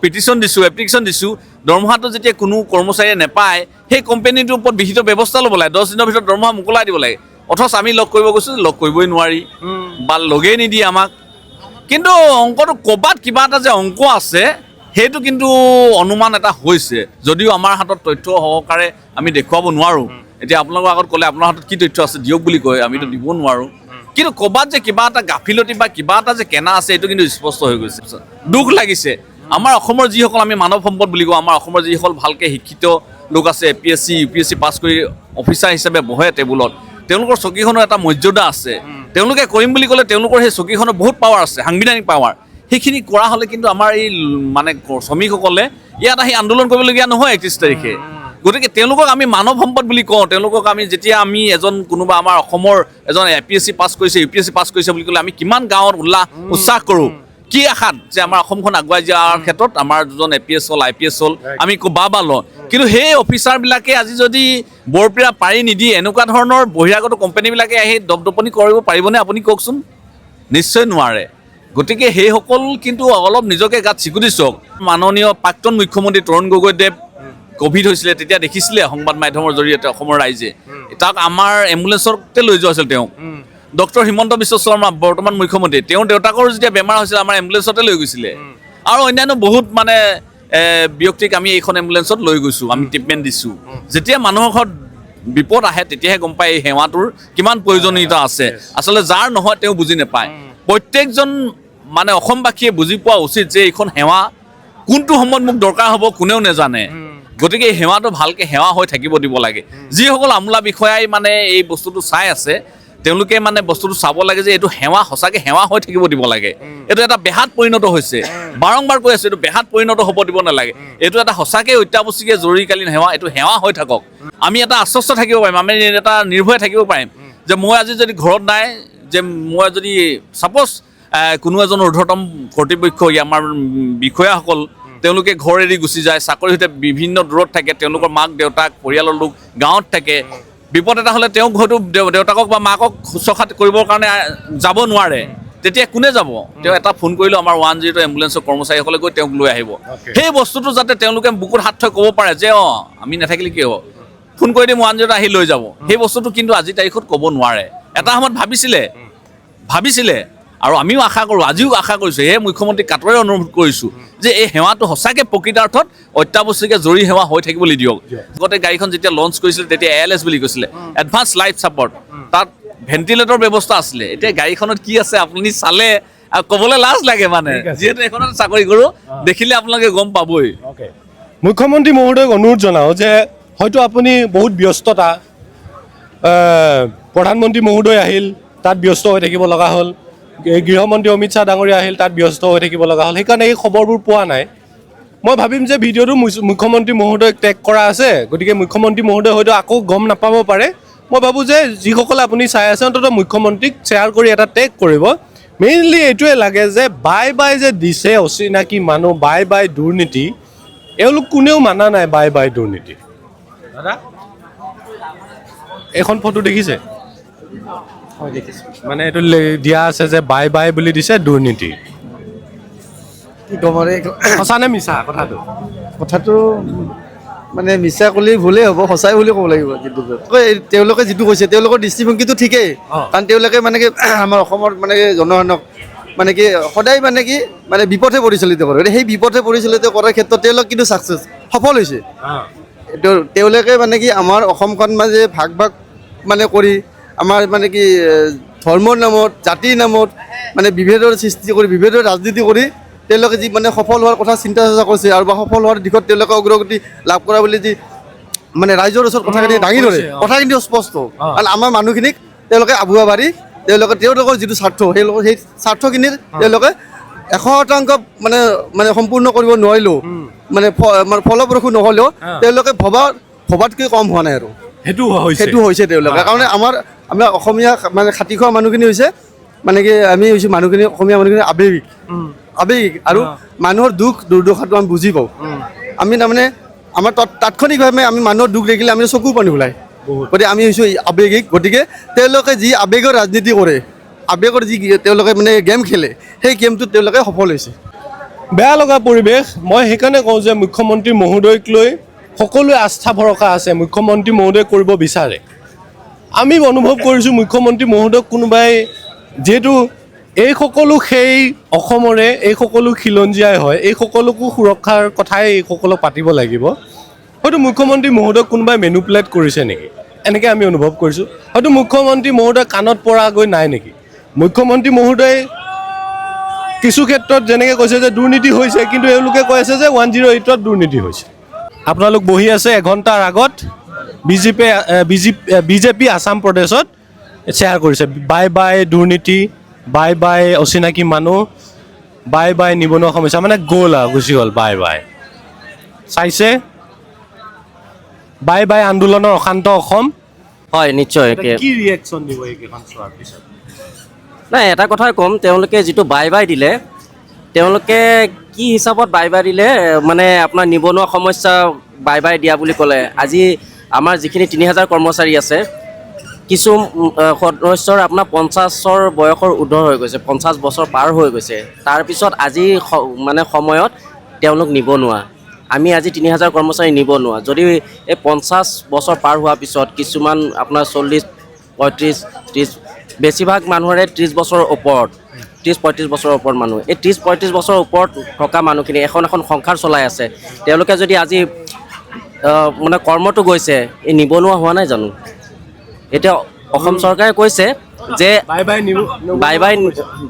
এপ্লিকেশ্যন দিছোঁ, দৰমহাটো যেতিয়া কোনো কৰ্মচাৰীয়ে নেপায়, সেই কোম্পানীটোৰ ওপৰত বিহিত ব্যৱস্থা ল'ব লাগে, 10 দিনৰ ভিতৰত দৰমহা মোকলাই দিব লাগে। অথচ আমি লগ কৰিব গৈছোঁ, লগ কৰিবই নোৱাৰি বা লগেই নিদিয়ে আমাক। কিন্তু অংকটো ক'ৰবাত কিবা এটা যে অংক আছে, সেইটো কিন্তু অনুমান এটা হৈছে, যদিও আমাৰ হাতত তথ্য সহকাৰে আমি দেখুৱাব নোৱাৰোঁ। এতিয়া আপোনালোকৰ আগত ক'লে আপোনাৰ হাতত কি তথ্য আছে দিয়ক বুলি কয়, আমিতো দিব নোৱাৰোঁ, কিন্তু ক'ৰবাত যে কিবা এটা গাফিলতি বা কিবা এটা যে কেনা আছে, এইটো কিন্তু স্পষ্ট হৈ গৈছে। দুখ লাগিছে আমাৰ অসমৰ যিসকল আমি মানৱ সম্পদ বুলি কওঁ, আমাৰ অসমৰ যিসকল ভালকৈ শিক্ষিত লোক আছে, APSC UPSC পাছ কৰি অফিচাৰ হিচাপে বহে টেবুলত, তেওঁলোকৰ চকীখনৰ এটা মৰ্যাদা আছে, তেওঁলোকে কৰিম বুলি ক'লে তেওঁলোকৰ সেই চকীখনৰ বহুত পাৱাৰ আছে, সাংবিধানিক পাৱাৰ, সেইখিনি কৰা হ'লে কিন্তু আমাৰ এই মানে শ্ৰমিকসকলে ইয়াত আহি আন্দোলন কৰিবলগীয়া নহয় 31 তাৰিখে গতিকে তেওঁলোকক আমি মানৱ সম্পদ বুলি কওঁ তেওঁলোকক আমি যেতিয়া আমি এজন কোনোবা আমাৰ অসমৰ এজন APSC পাছ কৰিছে UPSC পাছ কৰিছে বুলি ক'লে আমি কিমান গাঁৱত উৎসাহ কৰোঁ কি আশাত যে আমাৰ অসমখন আগুৱাই যোৱাৰ ক্ষেত্ৰত আমাৰ দুজন APS হ'ল IPS হ'ল আমি বাবা লওঁ কিন্তু সেই অফিচাৰবিলাকে আজি যদি বৰপীৰা পাৰি নিদিয়ে এনেকুৱা ধৰণৰ বহিৰাগত কোম্পানীবিলাকে আহি দপদপনি কৰিব পাৰিবনে আপুনি কওকচোন নিশ্চয় নোৱাৰে গতিকে সেইসকল কিন্তু অলপ নিজকে গাত চিকুটি চাওক মাননীয় প্ৰাক্তন মুখ্যমন্ত্ৰী তৰুণ গগৈদেৱ কোভিড হৈছিলে তেতিয়া দেখিছিলে সংবাদ মাধ্যমৰ জৰিয়তে অসমৰ ৰাইজে তাক আমাৰ এম্বুলেঞ্চতে লৈ যোৱা হৈছিল তেওঁক ডক্টৰ হিমন্ত বিশ্ব শৰ্মা বৰ্তমান মুখ্যমন্ত্ৰী তেওঁৰ দেউতাকৰ যেতিয়া বেমাৰ হৈছিল আমাৰ এম্বুলেঞ্চতে লৈ গৈছিলে আৰু অন্যান্য বহুত মানে ব্যক্তিক আমি এইখন এম্বুলেঞ্চত লৈ গৈছোঁ আমি ট্ৰিটমেণ্ট দিছোঁ যেতিয়া মানুহৰ ঘৰত বিপদ আহে তেতিয়াহে গম পায় এই সেৱাটোৰ কিমান প্ৰয়োজনীয়তা আছে আচলতে যাৰ নহয় তেওঁ বুজি নাপায় প্ৰত্যেকজন মানে অসমবাসীয়ে বুজি পোৱা উচিত যে এইখন সেৱা কোনটো সময়ত মোক দৰকাৰ হ'ব কোনেও নাজানে গতিকে এই সেৱাটো ভালকৈ সেৱা হৈ থাকিব দিব লাগে যিসকল আমোলা বিষয়াই মানে এই বস্তুটো চাই আছে তেওঁলোকে মানে বস্তুটো চাব লাগে যে এইটো সেৱা সঁচাকৈ সেৱা হৈ থাকিব দিব লাগে এইটো এটা বেহাত পৰিণত হৈছে বাৰম্বাৰ কৈ আছোঁ এইটো বেহাত পৰিণত হ'ব দিব নালাগে এইটো এটা সঁচাকৈ অত্যাৱশ্যকীয় জৰুৰীকালীন সেৱা এইটো সেৱা হৈ থাকক আমি এটা আশ্বস্ত থাকিব পাৰিম আমি এটা নিৰ্ভয়ে থাকিব পাৰিম যে মই আজি যদি ঘৰত নাই যে মই যদি ছাপ'জ কোনো এজন ঊৰ্ধ্বতম কৰ্তৃপক্ষ আমাৰ বিষয়াসকল তেওঁলোকে ঘৰ এৰি গুচি যায় চাকৰিৰ সৈতে বিভিন্ন দূৰত থাকে তেওঁলোকৰ মাক দেউতাক পৰিয়ালৰ লোক গাঁৱত থাকে বিপদ এটা হ'লে তেওঁক হয়তো দেউতাকক বা মাকক শুশ্ৰূষা কৰিবৰ কাৰণে যাব নোৱাৰে তেতিয়া কোনে যাব তেওঁ এটা ফোন কৰিলেও আমাৰ 102 এম্বুলেঞ্চৰ কৰ্মচাৰীসকলে গৈ তেওঁক লৈ আহিব সেই বস্তুটো যাতে তেওঁলোকে বুকুত হাত থৈ ক'ব পাৰে যে আমি নাথাকিলে কি হ'ব ফোন কৰি দিম 102 আহি লৈ যাব সেই বস্তুটো কিন্তু আজিৰ তাৰিখত ক'ব নোৱাৰে এটা সময়ত ভাবিছিলে আৰু আমিও আশা কৰোঁ আজিও আশা কৰিছোঁ সেই মুখ্যমন্ত্ৰী কাটৰে অনুৰোধ কৰিছোঁ যে এই সেৱাটো সঁচাকৈ প্ৰকৃতাৰ্থত অত্যাৱশ্যকীয় জৰুৰী সেৱা হৈ থাকিবলৈ দিয়ক আগতে গাড়ীখন যেতিয়া লঞ্চ কৰিছিলে তেতিয়া ALS বুলি কৈছিলে এডভান্স লাইফ ছাপৰ্ট তাত ভেণ্টিলেটৰ ব্যৱস্থা আছিলে এতিয়া গাড়ীখনত কি আছে আপুনি চালে আৰু ক'বলৈ লাজ লাগে মানে যিহেতু এইখনত চাকৰি কৰোঁ দেখিলে আপোনালোকে গম পাবই মুখ্যমন্ত্ৰী মহোদয়ক অনুৰোধ জনাওঁ যে হয়তো আপুনি বহুত ব্যস্ততা প্ৰধানমন্ত্ৰী মহোদয় আহিল তাত ব্যস্ত হৈ থাকিব লগা হ'ল গৃহমন্ত্ৰী অমিত শ্বাহ ডাঙৰীয়া আহিল তাত ব্যস্ত হৈ থাকিব লগা হ'ল সেইকাৰণে এই খবৰবোৰ পোৱা নাই মই ভাবিম যে ভিডিঅ'টো মুখ্যমন্ত্ৰী মহোদয়ক টেগ কৰা আছে গতিকে মুখ্যমন্ত্ৰী মহোদয় হয়তো আকৌ গম নাপাব পাৰে মই ভাবোঁ যে যিসকলে আপুনি চাই আছে অন্ততঃ মুখ্যমন্ত্ৰীক শ্বেয়াৰ কৰি এটা টেগ কৰিব মেইনলি এইটোৱে লাগে যে বাই যে দিছে অচিনাকি মানুহ বাই দুৰ্নীতি এওঁলোক কোনেও মানা নাই বাই দুৰ্নীতি দাদা এখন ফটো দেখিছে মানে এইটো দিয়া আছে যে বাই বুলি দিছে দুৰ্নীতি কি ক'ম আৰু সঁচা নে মিছা কথাটো মানে মিছা ক'লেই ভুলেই হ'ব সঁচাই বুলি ক'ব লাগিব কিন্তু তেওঁলোকে যিটো কৈছে তেওঁলোকৰ দৃষ্টিভংগীটো ঠিকেই কাৰণ তেওঁলোকে মানে কি আমাৰ অসমৰ মানে কি জনসাধাৰণক মানে কি সদায় মানে কি মানে বিপথে পৰিচালিত কৰে সেই বিপথে পৰিচালিত কৰাৰ ক্ষেত্ৰত তেওঁলোক কিন্তু ছাকচেছ সফল হৈছে তেওঁলোকে মানে কি আমাৰ অসমখন মানে ভাগ মানে কৰি আমাৰ মানে কি ধৰ্মৰ নামত জাতিৰ নামত মানে বিভেদৰ সৃষ্টি কৰি বিভেদৰ ৰাজনীতি কৰি তেওঁলোকে যি মানে সফল হোৱাৰ কথা চিন্তা চৰ্চা কৰিছে আৰু বা সফল হোৱাৰ দিশত তেওঁলোকে অগ্ৰগতি লাভ কৰা বুলি যি মানে ৰাইজৰ ওচৰত কথাখিনি দাঙি ধৰে কথাখিনি স্পষ্ট কাৰণ আমাৰ মানুহখিনিক তেওঁলোকে আবুৱা বাঢ়ি তেওঁলোকৰ যিটো স্বাৰ্থ সেই স্বাৰ্থখিনিৰ তেওঁলোকে 100% মানে সম্পূৰ্ণ কৰিব নোৱাৰিলেও মানে ফলপ্ৰসূ নহ'লেও তেওঁলোকে ভবাতকৈ কম হোৱা নাই আৰু সেইটো হৈছে তেওঁলোকে কাৰণ আমাৰ অসমীয়া মানে খাটি খোৱা মানুহখিনি হৈছে মানে কি আমি হৈছোঁ মানুহখিনি অসমীয়া মানুহখিনি আৱেগিক আৰু মানুহৰ দুখ দুৰ্দশাটো আমি বুজি পাওঁ আমি তাৰমানে আমাৰ তাৎক্ষণিকভাৱে আমি মানুহৰ দুখ দেখিলে আমি চকু পানী ওলায় গতিকে আমি হৈছোঁ আৱেগিক গতিকে তেওঁলোকে যি আৱেগৰ ৰাজনীতি কৰে আৱেগৰ যি তেওঁলোকে মানে গেম খেলে সেই গেমটোত তেওঁলোকে সফল হৈছে বেয়া লগা পৰিৱেশ মই সেইকাৰণে কওঁ যে মুখ্যমন্ত্ৰী মহোদয়ক লৈ সকলোৱে আস্থা ভৰসা আছে মুখ্যমন্ত্ৰী মহোদয় কৰিব বিচাৰে আমি অনুভৱ কৰিছোঁ মুখ্যমন্ত্ৰী মহোদয়ক কোনোবাই যিহেতু এই সকলো সেই অসমৰে এই সকলো খিলঞ্জীয়াই হয় এই সকলোকো সুৰক্ষাৰ কথাই এইসকলক পাতিব লাগিব হয়তো মুখ্যমন্ত্ৰী মহোদয়ক কোনোবাই মেনুপুলেট কৰিছে নেকি এনেকৈ আমি অনুভৱ কৰিছোঁ হয়তো মুখ্যমন্ত্ৰী মহোদয় কাণত পৰাগৈ নাই নেকি মুখ্যমন্ত্ৰী মহোদয় কিছু ক্ষেত্ৰত যেনেকৈ কৈছে যে দুৰ্নীতি হৈছে কিন্তু এওঁলোকে কৈ আছে যে 108ত দুৰ্নীতি হৈছে আপোনালোক বহি আছে এঘণ্টাৰ আগত বিজেপি আসাম প্ৰদেশত শ্বেয়াৰ কৰিছে বাই দুৰ্নীতি বাই অচিনাকি মানুহ বাই নিবনুৱা সমস্যা মানে গ'ল আৰু গুচি গ'ল বাই চাইছে বাই বাই আন্দোলনৰ অশান্ত অসম হয় নিশ্চয় কি ৰিয়েকশ্যন দিব এইকেইখন চোৱাৰ পিছত নাই এটা কথাই ক'ম তেওঁলোকে যিটো বাই বাই দিলে তেওঁলোকে কি হিচাপত বাই বাই দিলে মানে আপোনাৰ নিবনুৱা সমস্যা বাই বাই দিয়া বুলি ক'লে আজি আমাৰ যিখিনি ৩,০০০ কৰ্মচাৰী আছে কিছু সদস্যৰ আপোনাৰ ৫০ৰ বয়সৰ ঊৰ্ধৰ হৈ গৈছে ৫০ বছৰ পাৰ হৈ গৈছে তাৰপিছত আজি মানে সময়ত তেওঁলোক নিবনুৱা আমি আজি ৩,০০০ কৰ্মচাৰী নিবনুৱা যদি এই ৫০ বছৰ পাৰ হোৱাৰ পিছত কিছুমান আপোনাৰ ৪০ ৩৫ ৩০ বেছিভাগ মানুহৰে ৩০ বছৰৰ ওপৰত ৩০-৩৫ বছৰৰ ওপৰত মানুহ এই ৩০-৩৫ বছৰৰ ওপৰত থকা মানুহখিনি এখন সংসাৰ চলাই আছে তেওঁলোকে যদি আজি মানে কৰ্মটো গৈছে এই নিবনুৱা হোৱা নাই জানো এতিয়া অসম চৰকাৰে কৈছে যে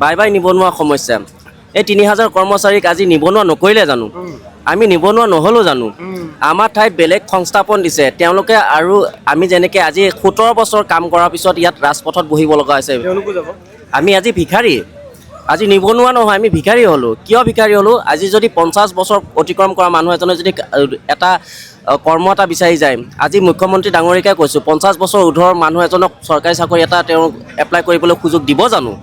বাই বাই নিবনুৱা সমস্যা এই ৩,০০০ কৰ্মচাৰীক আজি নিবনুৱা নকৰিলে জানো আমি নিবনুৱা নহ'লো জানো আমাৰ ঠাইত বেলেগ সংস্থাপন দিছে তেওঁলোকে আৰু আমি যেনেকৈ আজি ১৭ বছৰ কাম কৰাৰ পিছত ইয়াত ৰাজপথত বহিব লগা হৈছে আমি আজি ভিখাৰী আজি নিবনুৱা নহয় আমি ভিখাৰী হ'লোঁ কিয় ভিখাৰী হ'লোঁ আজি যদি ৫০ বছৰ অতিক্ৰম কৰা মানুহ এজনে যদি এটা কৰ্ম এটা বিচাৰি যায় আজি মুখ্যমন্ত্ৰী ডাঙৰীয়াকে কৈছোঁ ৫০ বছৰ ঊৰ্ধৰ মানুহ এজনক চৰকাৰী চাকৰি এটা তেওঁ এপ্লাই কৰিবলৈ সুযোগ দিব জানো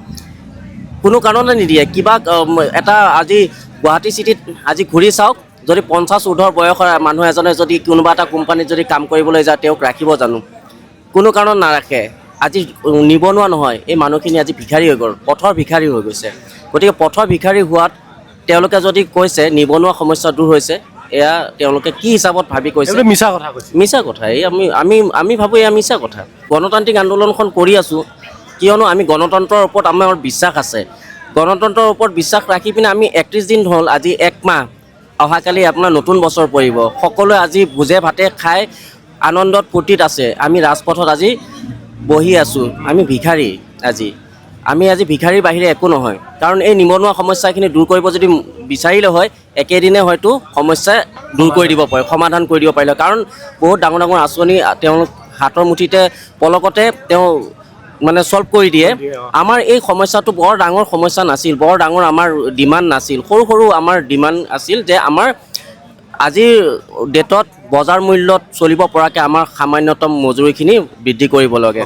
কোনো কাৰণতে নিদিয়ে কিবা এটা আজি গুৱাহাটী চিটিত আজি ঘূৰি চাওক যদি ৫০ ঊৰ্ধৰ বয়সৰ মানুহ এজনে যদি কোনোবা এটা কোম্পানীত যদি কাম কৰিবলৈ যায় তেওঁক ৰাখিব জানো কোনো কাৰণত নাৰাখে আজি নিবনুৱা নহয় এই মানুহখিনি আজি ভিখাৰী হৈ গ'ল পথৰ ভিখাৰী হৈ গৈছে গতিকে পথৰ ভিখাৰী হোৱাত তেওঁলোকে যদি কৈছে নিবনুৱা সমস্যা দূৰ হৈছে এয়া তেওঁলোকে কি হিচাপত ভাবি কৈছে মিছা কথা কৈছে মিছা কথা এই আমি ভাবোঁ এয়া মিছা কথা গণতান্ত্ৰিক আন্দোলনখন কৰি আছোঁ কিয়নো আমি গণতন্ত্ৰৰ ওপৰত আমাৰ বিশ্বাস আছে গণতন্ত্ৰৰ ওপৰত বিশ্বাস ৰাখি পিনে আমি ৩১ দিন হ'ল আজি ১ মাহ অহাকালি আপোনাৰ নতুন বছৰ পৰিব সকলোৱে আজি ভোজে ভাতে খাই আনন্দত ফূৰ্তিত আছে আমি ৰাজপথত আজি বহি আছোঁ আমি ভিখাৰী আমি আজি ভিখাৰীৰ বাহিৰে একো নহয় কাৰণ এই নিবনুৱা সমস্যাখিনি দূৰ কৰিব যদি বিচাৰিলে হয় একেদিনে হয়তো সমস্যা দূৰ কৰি দিব পাৰে সমাধান কৰি দিব পাৰিলে কাৰণ বহুত ডাঙৰ ডাঙৰ আঁচনি তেওঁলোক হাতৰ মুঠিতে পলকতে তেওঁ মানে ছল্ভ কৰি দিয়ে আমাৰ এই সমস্যাটো বৰ ডাঙৰ সমস্যা নাছিল বৰ ডাঙৰ আমাৰ ডিমাণ্ড নাছিল সৰু সৰু আমাৰ ডিমাণ্ড আছিল যে আমাৰ আজিৰ ডেটত বজাৰ মূল্যত চলিব পৰাকৈ আমাৰ সামান্যতম মজুৰিখিনি বৃদ্ধি কৰিব লাগে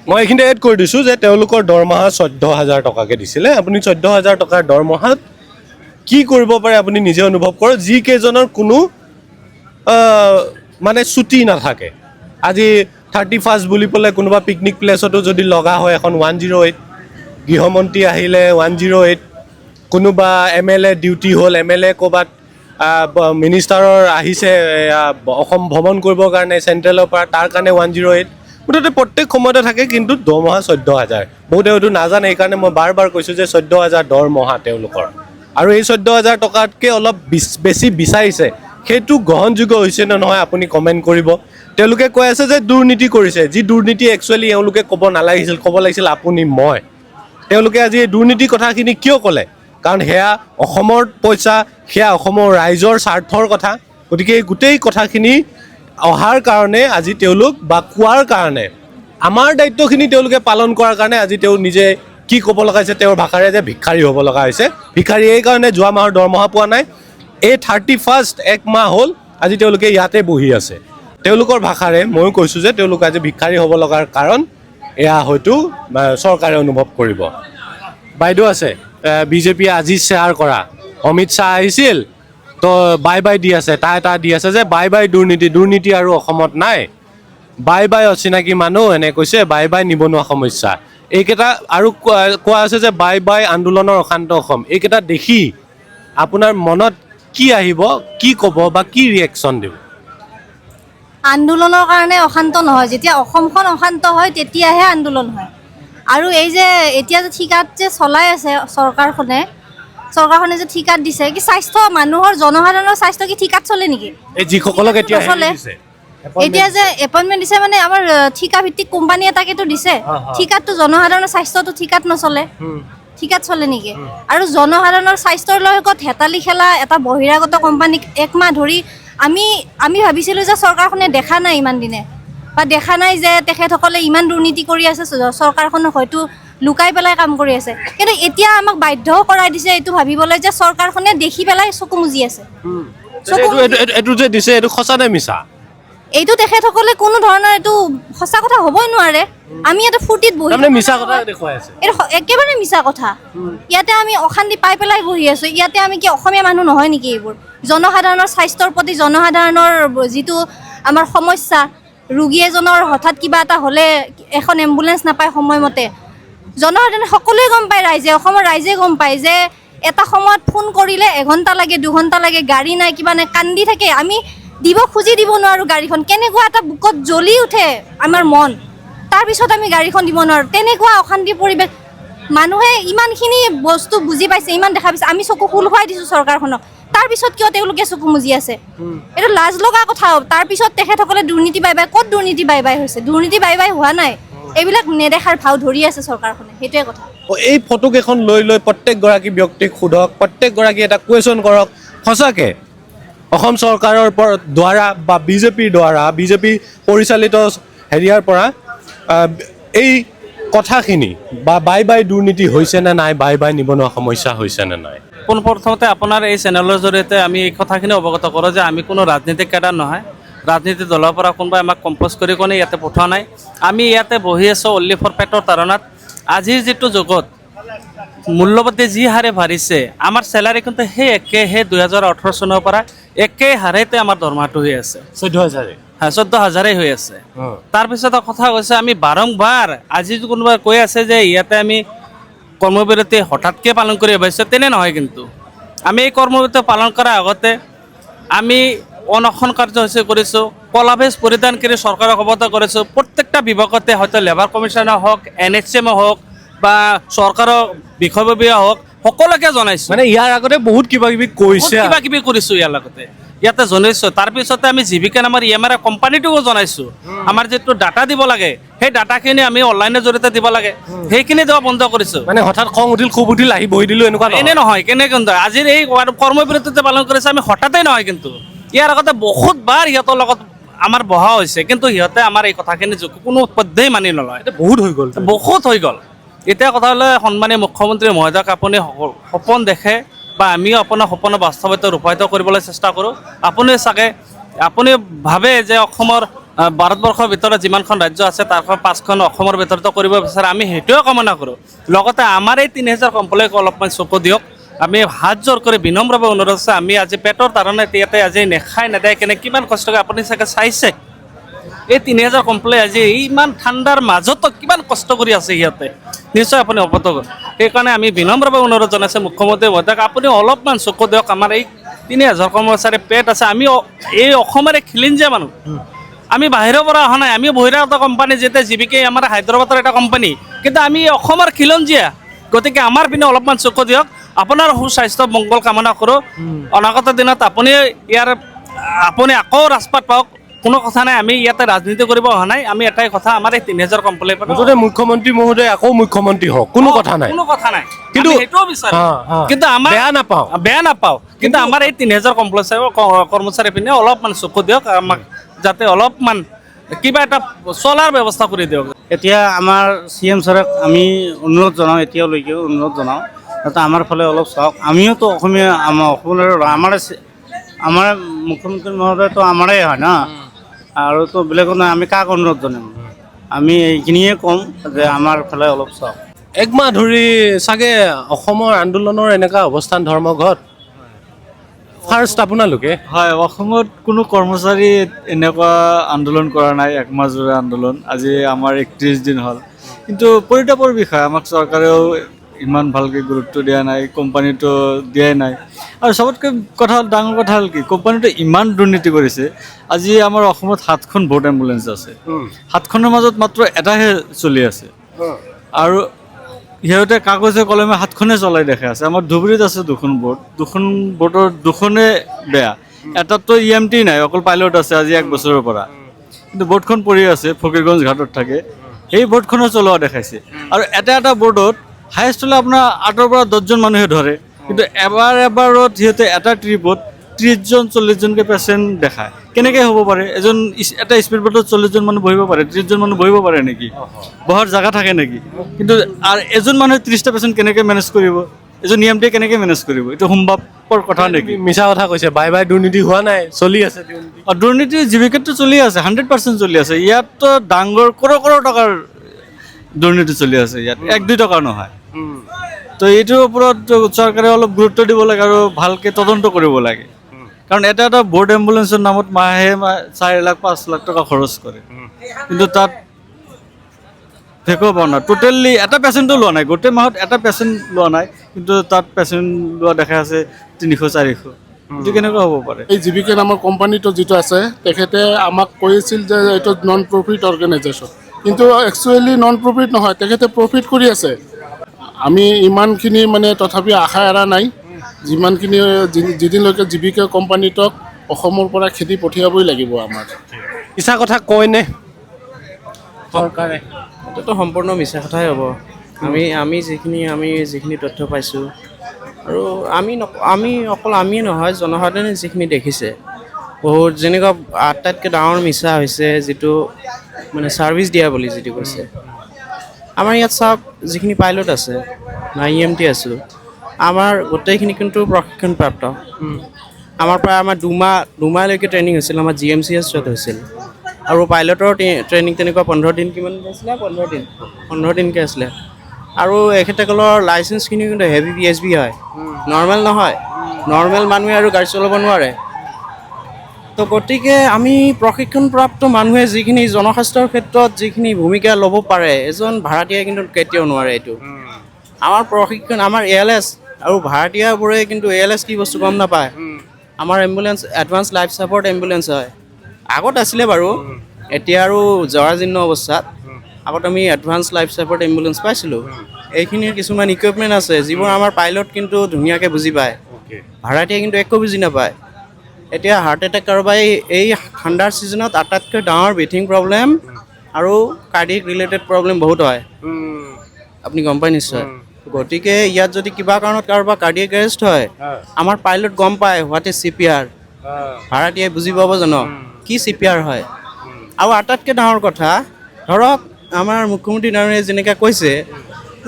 মই এইখিনিতে এড কৰি দিছোঁ যে তেওঁলোকৰ দৰমহা ১৪,০০০ টকাকৈ দিছিলে আপুনি ১৪,০০০ টকাৰ দৰমহাত কি কৰিব পাৰে আপুনি নিজে অনুভৱ কৰক যিকেইজনৰ কোনো মানে ছুটি নাথাকে আজি 31 বুলি পেলাই কোনোবা পিকনিক প্লেচতো যদি লগা হয় এখন 108 গৃহমন্ত্ৰী আহিলে 108 কোনোবা MLA ডিউটি হ'ল MLA ক'ৰবাত মিনিষ্টাৰৰ আহিছে অসম ভ্ৰমণ কৰিবৰ কাৰণে চেণ্ট্ৰেলৰ পৰা তাৰ কাৰণে 108 মুঠতে প্ৰত্যেক সময়তে থাকে কিন্তু দৰমহা ১৪,০০০ বহুতে হয়তো নাজানে এইকাৰণে মই বাৰ বাৰ কৈছোঁ যে ১৪,০০০ দৰমহা তেওঁলোকৰ আৰু এই ১৪,০০০ টকাতকৈ অলপ বেছি বিচাৰিছে সেইটো গ্ৰহণযোগ্য হৈছে নে নহয় আপুনি কমেণ্ট কৰিব তেওঁলোকে কৈ আছে যে দুৰ্নীতি কৰিছে যি দুৰ্নীতি একচুৱেলি এওঁলোকে ক'ব নালাগিছিল ক'ব লাগিছিল আপুনি মই তেওঁলোকে আজি এই দুৰ্নীতিৰ কথাখিনি কিয় ক'লে কাৰণ সেয়া অসমৰ পইচা সেয়া অসমৰ ৰাইজৰ স্বাৰ্থৰ কথা গতিকে এই গোটেই কথাখিনি অহাৰ কাৰণে আজি তেওঁলোক বা কোৱাৰ কাৰণে আমাৰ দায়িত্বখিনি তেওঁলোকে পালন কৰাৰ কাৰণে আজি তেওঁ নিজে কি ক'ব লগা হৈছে তেওঁৰ ভাষাৰে যে ভিক্ষাৰী হ'ব লগা হৈছে ভিক্ষাৰী এইকাৰণে যোৱা মাহৰ দৰমহা পোৱা নাই এই 31 এক মাহ হ'ল আজি তেওঁলোকে ইয়াতে বহি আছে তেওঁলোকৰ ভাষাৰে ময়ো কৈছোঁ যে তেওঁলোক আজি ভিক্ষাৰী হ'ব লগাৰ কাৰণ এয়া হয়তো চৰকাৰে অনুভৱ কৰিব বাইদেউ আছে বিজেপিয়ে আজি শ্বেয়াৰ কৰা অমিত শ্বাহ আহিছিল তো বাই বাই দি আছে এটা দি আছে যে বাই বাই দুৰ্নীতি আৰু অসমত নাই বাই বাই অচিনাকি মানুহ এনে কৈছে বাই বাই নিবনুৱা সমস্যা এইকেইটা আৰু কোৱা আছে যে বাই বাই আন্দোলনৰ অশান্ত অসম এইকেইটা দেখি আপোনাৰ মনত কি আহিব কি ক'ব বা কি ৰিয়েকশ্যন দিব আন্দোলনৰ কাৰণে অশান্ত নহয় যেতিয়া অসমখন অশান্ত হয় তেতিয়াহে আন্দোলন হয় আৰু এই যে এতিয়া যে ঠিকাত যে চলাই আছে চৰকাৰখনে যে ঠিকাত দিছে কি স্বাস্থ্য মানুহৰ জনসাধাৰণৰ স্বাস্থ্য কি ঠিকাত চলে নেকি এই যিসকলক এতিয়া এতিয়া যে এপইণ্টমেণ্ট দিছে মানে আমাৰ ঠিকা ভিত্তিক কোম্পানী এটাকেতো দিছে ঠিকাততো জনসাধাৰণৰ স্বাস্থ্যটো ঠিকাত নচলে ঠিকাত চলে নেকি আৰু জনসাধাৰণৰ স্বাস্থ্যৰ লগত হেতালি খেলা এটা বহিৰাগত কোম্পানীক 1 মাহ ধৰি আমি ভাবিছিলোঁ যে চৰকাৰখনে দেখা নাই ইমান দিনে বা দেখা নাই যে তেখেতসকলে ইমান দুৰ্নীতি কৰি আছে চৰকাৰখনক হয়তো লুকাই পেলাই কাম কৰি আছে কিন্তু এতিয়া আমাক বাধ্য কৰাই দিছে এইটো ভাবিবলৈ যে চৰকাৰখনে দেখি পেলাই চকু মুজি আছে এইটো যে দিছে এইটো সঁচা নে মিছা? এইটো তেখেতসকলে কোনো ধৰণৰ এইটো সঁচা কথা হ'বই নোৱাৰে। আমি এটা ফূৰ্তিত বহি তাৰমানে মিছা কথা দেখুৱাই আছে। এইটো একেবাৰে মিছা কথা। ইয়াতে আমি অশান্তি পাই পেলাই বহি আছোঁ। ইয়াতে আমি কি অসমীয়া মানুহ নহয় নেকি? এইবোৰ জনসাধাৰণৰ স্বাস্থ্যৰ প্ৰতি জনসাধাৰণৰ যিটো আমাৰ সমস্যা, ৰোগী এজনৰ হঠাৎ কিবা এটা হ'লে এখন এম্বুলেঞ্চ নাপায় সময়মতে, জনসাধাৰণে সকলোৱে গম পায়, ৰাইজে অসমৰ ৰাইজে গম পায় যে এটা সময়ত ফোন কৰিলে 1 ঘণ্টা লাগে 2 ঘণ্টা লাগে, গাড়ী নাই কিবা নাই, কান্দি থাকে। আমি দিব নোৱাৰোঁ গাড়ীখন। কেনেকুৱা এটা বুকত জ্বলি উঠে আমাৰ মন, তাৰপিছত আমি গাড়ীখন দিব নোৱাৰোঁ। তেনেকুৱা অশান্তিৰ পৰিৱেশ। মানুহে ইমানখিনি বস্তু বুজি পাইছে, ইমান দেখা পাইছে, আমি চকু খোল খুৱাই দিছোঁ চৰকাৰখনক, তাৰপিছত কিয় তেওঁলোকে চকু মুজি আছে? এইটো লাজ লগা কথা। তাৰপিছত তেখেতসকলে দুৰ্নীতি বাই ক'ত দুৰ্নীতি বাই হৈছে? দুৰ্নীতি বাই হোৱা নাই। এইবিলাক নেদেখাৰ ভাও ধৰি আছে চৰকাৰখনে, সেইটোৱে কথা। এই ফটোকেইখন লৈ প্ৰত্যেকগৰাকী ব্যক্তিক সোধক, প্ৰত্যেকগৰাকী এটা কুৱেশ্যন কৰক, সঁচাকৈ অসম চৰকাৰৰ দ্বাৰা বা বিজেপিৰ দ্বাৰা, বিজেপি পৰিচালিত হেৰিয়াৰ পৰা এই কথাখিনি বা বাই দুৰ্নীতি হৈছে নে নাই, বাই নিবনুৱা সমস্যা হৈছে নে নাই? পোনপ্ৰথমতে আপোনাৰ এই চেনেলৰ জৰিয়তে আমি এই কথাখিনি অৱগত কৰোঁ যে আমি কোনো ৰাজনীতিক কেডাৰ নহয়। ৰাজনীতি দলৰ পৰা কোনোবাই আমাক কম্প'জ কৰি কোনে ইয়াতে পঠোৱা নাই। আমি ইয়াতে বহি আছোঁ অনলি ফৰ পেটৰ তাৰণাত। আজিৰ যিটো যুগত মূল্যপাতি যি হাৰে বাঢ়িছে, আমাৰ চেলাৰী কিন্তু সেই 2018 চনৰ পৰা একে হাৰেতে আমাৰ দৰমহাটো হৈ আছে। 14,000 হয়, 14,000 হৈ আছে। তাৰপিছত কথা কৈছে, আমি বাৰম্বাৰ আজি কোনোবাই কৈ আছে যে ইয়াতে আমি কৰ্মবিৰতি হঠাৎকৈ পালন কৰি পাইছোঁ, তেনে নহয়। কিন্তু আমি এই কৰ্মবিৰতি পালন কৰাৰ আগতে আমি অনশন কাৰ্যসূচী কৰিছোঁ, কলাভেজ পৰিধান কৰি চৰকাৰক অৱগত কৰিছোঁ। প্ৰত্যেকটা বিভাগতে হয়তো লেবাৰ কমিশ্যনে হওক, NHM হওক বা চৰকাৰৰ বিষয়ববীয়া হওক, সকলোকে জনাইছোঁ। মানে ইয়াৰ আগতে বহুত কিবা কিবি কৰিছে, কিবা কিবি কৰিছোঁ ইয়াৰ লগতে, ইয়াতে জনাইছোঁ। তাৰপিছতে আমি জীৱিকা নামৰ EMR কোম্পানীটোকো জনাইছোঁ। আমাৰ যিটো ডাটা দিব লাগে, সেই ডাটাখিনি আমি অনলাইনৰ জৰিয়তে দিব লাগে, সেইখিনি দিব বন্ধ কৰিছোঁ। মানে হঠাৎ খং উঠিল, ক্ষোভ উঠিল, আহি বহি দিলোঁ, এনেকুৱা এনে নহয়। কেনেকৈ আজিৰ এই কৰ্মবিৰতিতে পালন কৰিছে, আমি হঠাতে নহয়। কিন্তু ইয়াৰ আগতে বহুতবাৰ সিহঁতৰ লগত আমাৰ বহা হৈছে, কিন্তু সিহঁতে আমাৰ এই কথাখিনি কোনো পধ্যেই মানি নলয়। বহুত হৈ গ'ল, বহুত হৈ গ'ল। এতিয়া কথা হ'লে সন্মানীয় মুখ্যমন্ত্ৰী মহোদয়ক আপুনি সপোন দেখে বা আমিও আপোনাৰ সপোন বাস্তৱতে ৰূপায়িত কৰিবলৈ চেষ্টা কৰোঁ। আপুনি ভাবে যে অসমৰ ভাৰতবৰ্ষৰ ভিতৰত যিমানখন ৰাজ্য আছে তাৰ 5খন অসমৰ ভিতৰতে কৰিব বিচাৰে, আমি সেইটোৱে কামনা কৰোঁ। লগতে আমাৰ এই 3000 কমপ্লেইনক অলপমান চকু দিয়ক। আমি হাত জোৰ কৰি বিনম্ৰভাৱে অনুৰোধ আছে, আমি আজি পেটৰ তাৰণে ইয়াতে আজি নেখাই নেদাই কেনে কিমান কষ্ট কৰি আপুনি চাগে চাইছে। এই 3000 কমপ্লেইন আজি ইমান ঠাণ্ডাৰ মাজতো কিমান কষ্ট কৰি আছে সিহঁতে, নিশ্চয় আপুনি অৱগত। সেইকাৰণে আমি বিনম্ৰভাৱে অনুৰোধ জনাইছোঁ মুখ্যমন্ত্ৰী মহোদয়ক, আপুনি অলপমান চকু দিয়ক। আমাৰ এই 3000 কৰ্মচাৰী পেট আছে। আমি এই অসমৰে খিলিঞ্জীয়া মানুহ, আমি বাহিৰৰ পৰা অহা নাই। আমি বহিৰাগত কোম্পানী, যেতিয়া জীৱিকা আমাৰ হায়দৰাবাদৰ এটা কোম্পানী, কিন্তু আমি অসমৰ খিলঞ্জীয়া। গতিকে আমাৰ পিনে অলপমান চকু দিয়ক। আপোনাৰ সুস্বাস্থ্য মংগল কামনা কৰোঁ। অনাগত দিনত আপুনি আকৌ ৰাজপাত পাওক, কোনো কথা নাই। আমি ইয়াতে ৰাজনীতি কৰিব অহা নাই। আমি এটাই কথা, আমাৰ এই 3000 কমপ্লেইন মুখ্যমন্ত্ৰী মহোদয় আকৌ মুখ্যমন্ত্ৰী হওক, কোনো কথা নাই, কোনো কথা নাই। কিন্তু সেইটোও বিচাৰোঁ, কিন্তু আমাৰ বেয়া নাপাওঁ। কিন্তু আমাৰ এই 3000 কৰ্মচাৰী পিনে অলপমান চকু দিয়ক, আমাক যাতে অলপমান কিবা এটা চলাৰ ব্যৱস্থা কৰি দিয়ক। এতিয়া আমাৰ CM ছাৰক আমি অনুৰোধ জনাওঁ, এতিয়ালৈকেও অনুৰোধ জনাওঁ যাতে আমাৰ ফালে অলপ চাওক। আমিওতো অসমীয়া, আমাৰ মুখ্যমন্ত্ৰী মহোদয়তো আমাৰে হয় না, আৰুতো বেলেগো নাই। আমি কাক অনুৰোধ জনাম? আমি এইখিনিয়ে ক'ম যে আমাৰ ফালে অলপ চাওক। 1 মাহ ধৰি চাগে অসমৰ আন্দোলনৰ এনেকুৱা অৱস্থান ধৰ্মঘট ফাৰ্ষ্ট আপোনালোকে? হয়, অসমত কোনো কৰ্মচাৰী এনেকুৱা আন্দোলন কৰা নাই, 1 মাহ জোৰা আন্দোলন। আজি আমাৰ 31 দিন হ'ল, কিন্তু পৰিতাপৰ বিষয়, আমাক চৰকাৰেও ইমান ভালকৈ গুৰুত্ব দিয়া নাই, কোম্পানীটো দিয়াই নাই। আৰু চবতকৈ ডাঙৰ কথা হ'ল কি, কোম্পানীটো ইমান দুৰ্নীতি কৰিছে। আজি আমাৰ অসমত 7খন ভোট এম্বুলেঞ্চ আছে, 7খনৰ মাজত মাত্ৰ এটাহে চলি আছে। আৰু সিহঁতে কাগজে কলমে 7খনে চলাই দেখা আছে। আমাৰ ধুবুৰীত আছে 2খন বোট, 2খন বোটৰ 2খনে বেয়া। এটাততো EMT নাই, অকল পাইলট আছে আজি 1 বছৰৰ পৰা, কিন্তু বোটখন পৰি আছে, ফকীৰগঞ্জ ঘাটত থাকে। সেই বোটখনো চলোৱা দেখাইছে। আৰু এটা বোটত হায়েষ্ট হ'লে আপোনাৰ 8ৰ পৰা 10জন মানুহে ধৰে, কিন্তু এবাৰত সিহঁতে এটা ট্ৰিপত 30জন 40জনকৈ পেচেণ্ট দেখায়। কেনেকৈ হ'ব পাৰে? এটা স্পীড বোটত 40জন মানুহ বহিব পাৰে, 30জন মানুহ বহিব পাৰে নেকি? বহাৰ জেগা থাকে নেকি? কিন্তু আৰু এজন মানুহে 30টা পেচেণ্ট কেনেকৈ মেনেজ কৰিব? এজন EMT কেনেকৈ মেনেজ কৰিব? এইটো সম্ভৱপৰ কথা নেকি? মিছা কথা কৈছে, বাই বাই দুৰ্নীতি হোৱা নাই, চলি আছে দুৰ্নীতি। দুৰ্নীতি জীৱিকাটো চলি আছে, 100% চলি আছে। ইয়াততো ডাঙৰ কৰোৰ টকাৰ দুৰ্নীতি চলি আছে ইয়াত, 1-2 টকা নহয়। তো এইটোৰ ওপৰত চৰকাৰে অলপ গুৰুত্ব দিব লাগে আৰু ভালকৈ তদন্ত কৰিব লাগে। কাৰণ এটা বৰ্ড এম্বুলেঞ্চৰ নামত মাহে 4 লাখ 5 লাখ টকা খৰচ কৰে, কিন্তু তাত একো পোৱা নাই। টোটেলি এটা পেচেণ্টো লোৱা নাই, গোটেই মাহত এটা পেচেণ্ট লোৱা নাই, কিন্তু তাত পেচেণ্ট লোৱা দেখা আছে 300-400। এইটো কেনেকুৱা হ'ব পাৰে? এই জীৱিকা নামৰ কোম্পানীটো যিটো আছে, তেখেতে আমাক কৈছিল যে এইটো নন প্ৰফিট অৰ্গেনাইজেশ্যন, কিন্তু একচুৱেলি নন প্ৰফিট নহয়, তেখেতে প্ৰফিট কৰি আছে। আমি ইমানখিনি মানে তথাপি আশা এৰা নাই, যিমানখিনি যিদিনলৈকে জীৱিকা কোম্পানীটোক অসমৰ পৰা খেতি পঠিয়াবই লাগিব আমাৰ। মিছা কথা কয়নে চৰকাৰে? এইটোতো সম্পূৰ্ণ মিছা কথাই হ'ব। আমি যিখিনি তথ্য পাইছোঁ, আৰু আমি অকল আমিয়ে নহয়, জনসাধাৰণে যিখিনি দেখিছে, বহুত যেনেকুৱা আটাইতকৈ ডাঙৰ মিছা হৈছে যিটো মানে ছাৰ্ভিচ দিয়া বুলি যিটো কৈছে। আমাৰ ইয়াত চাওক, যিখিনি পাইলট আছে বা EMT আছোঁ, আমাৰ গোটেইখিনি কিন্তু প্ৰশিক্ষণপ্ৰাপ্ত। আমাৰ প্ৰায় দুমাহলৈকে ট্ৰেইনিং হৈছিল, আমাৰ GMCHত হৈছিল। আৰু পাইলটৰ ট্ৰেইনিং তেনেকুৱা 15 দিন কিমান আছিলে? 15 দিনকৈ আছিলে। আৰু এখেতসকলৰ লাইচেঞ্চখিনি কিন্তু হেভি PSB হয়, নৰ্মেল নহয়। নৰ্মেল মানুহে আৰু গাড়ী চলাব নোৱাৰে। তো গতিকে আমি প্ৰশিক্ষণপ্ৰাপ্ত মানুহে যিখিনি জনস্বাস্থ্যৰ ক্ষেত্ৰত যিখিনি ভূমিকা ল'ব পাৰে, এজন ভাড়াতীয়াই কিন্তু কেতিয়াও নোৱাৰে এইটো। আমাৰ প্ৰশিক্ষণ, আমাৰ ALS আৰু ভাড়াতীয়াবোৰে কিন্তু ALS কি বস্তু গম নাপায়। আমাৰ ambulance advance life support ambulance হয়। আগত আছিলে বাৰু, এতিয়া আৰু জৰাজীৰ্ণ অৱস্থাত। আগত আমি এডভান্স লাইফ ছাপৰ্ট এম্বুলেঞ্চ পাইছিলোঁ। এইখিনিৰ কিছুমান ইকুইপমেণ্ট আছে যিবোৰ আমাৰ পাইলট কিন্তু ধুনীয়াকৈ বুজি পায়, ভাড়াতীয়াই কিন্তু একো বুজি নাপায়। এতিয়া হাৰ্ট এটেক কাৰোবাৰ এই ঠাণ্ডাৰ ছিজনত আটাইতকৈ ডাঙৰ ব্ৰিথিং প্ৰব্লেম আৰু কাৰ্ডিয়েক ৰিলেটেড প্ৰব্লেম বহুত হয়, আপুনি গম পায় নিশ্চয়। গতিকে ইয়াত যদি কিবা কাৰণত কাৰোবাৰ কাৰ্ডিয়েক এৰেষ্ট হয়, আমাৰ পাইলট গম পায় হোৱাট ইজ CPR। ভাড়াতীয়াই বুজি পাব জানো কি CPR হয়? আৰু আটাইতকৈ ডাঙৰ কথা, ধৰক আমাৰ মুখ্যমন্ত্ৰী ডাঙৰীয়াই যেনেকৈ কৈছে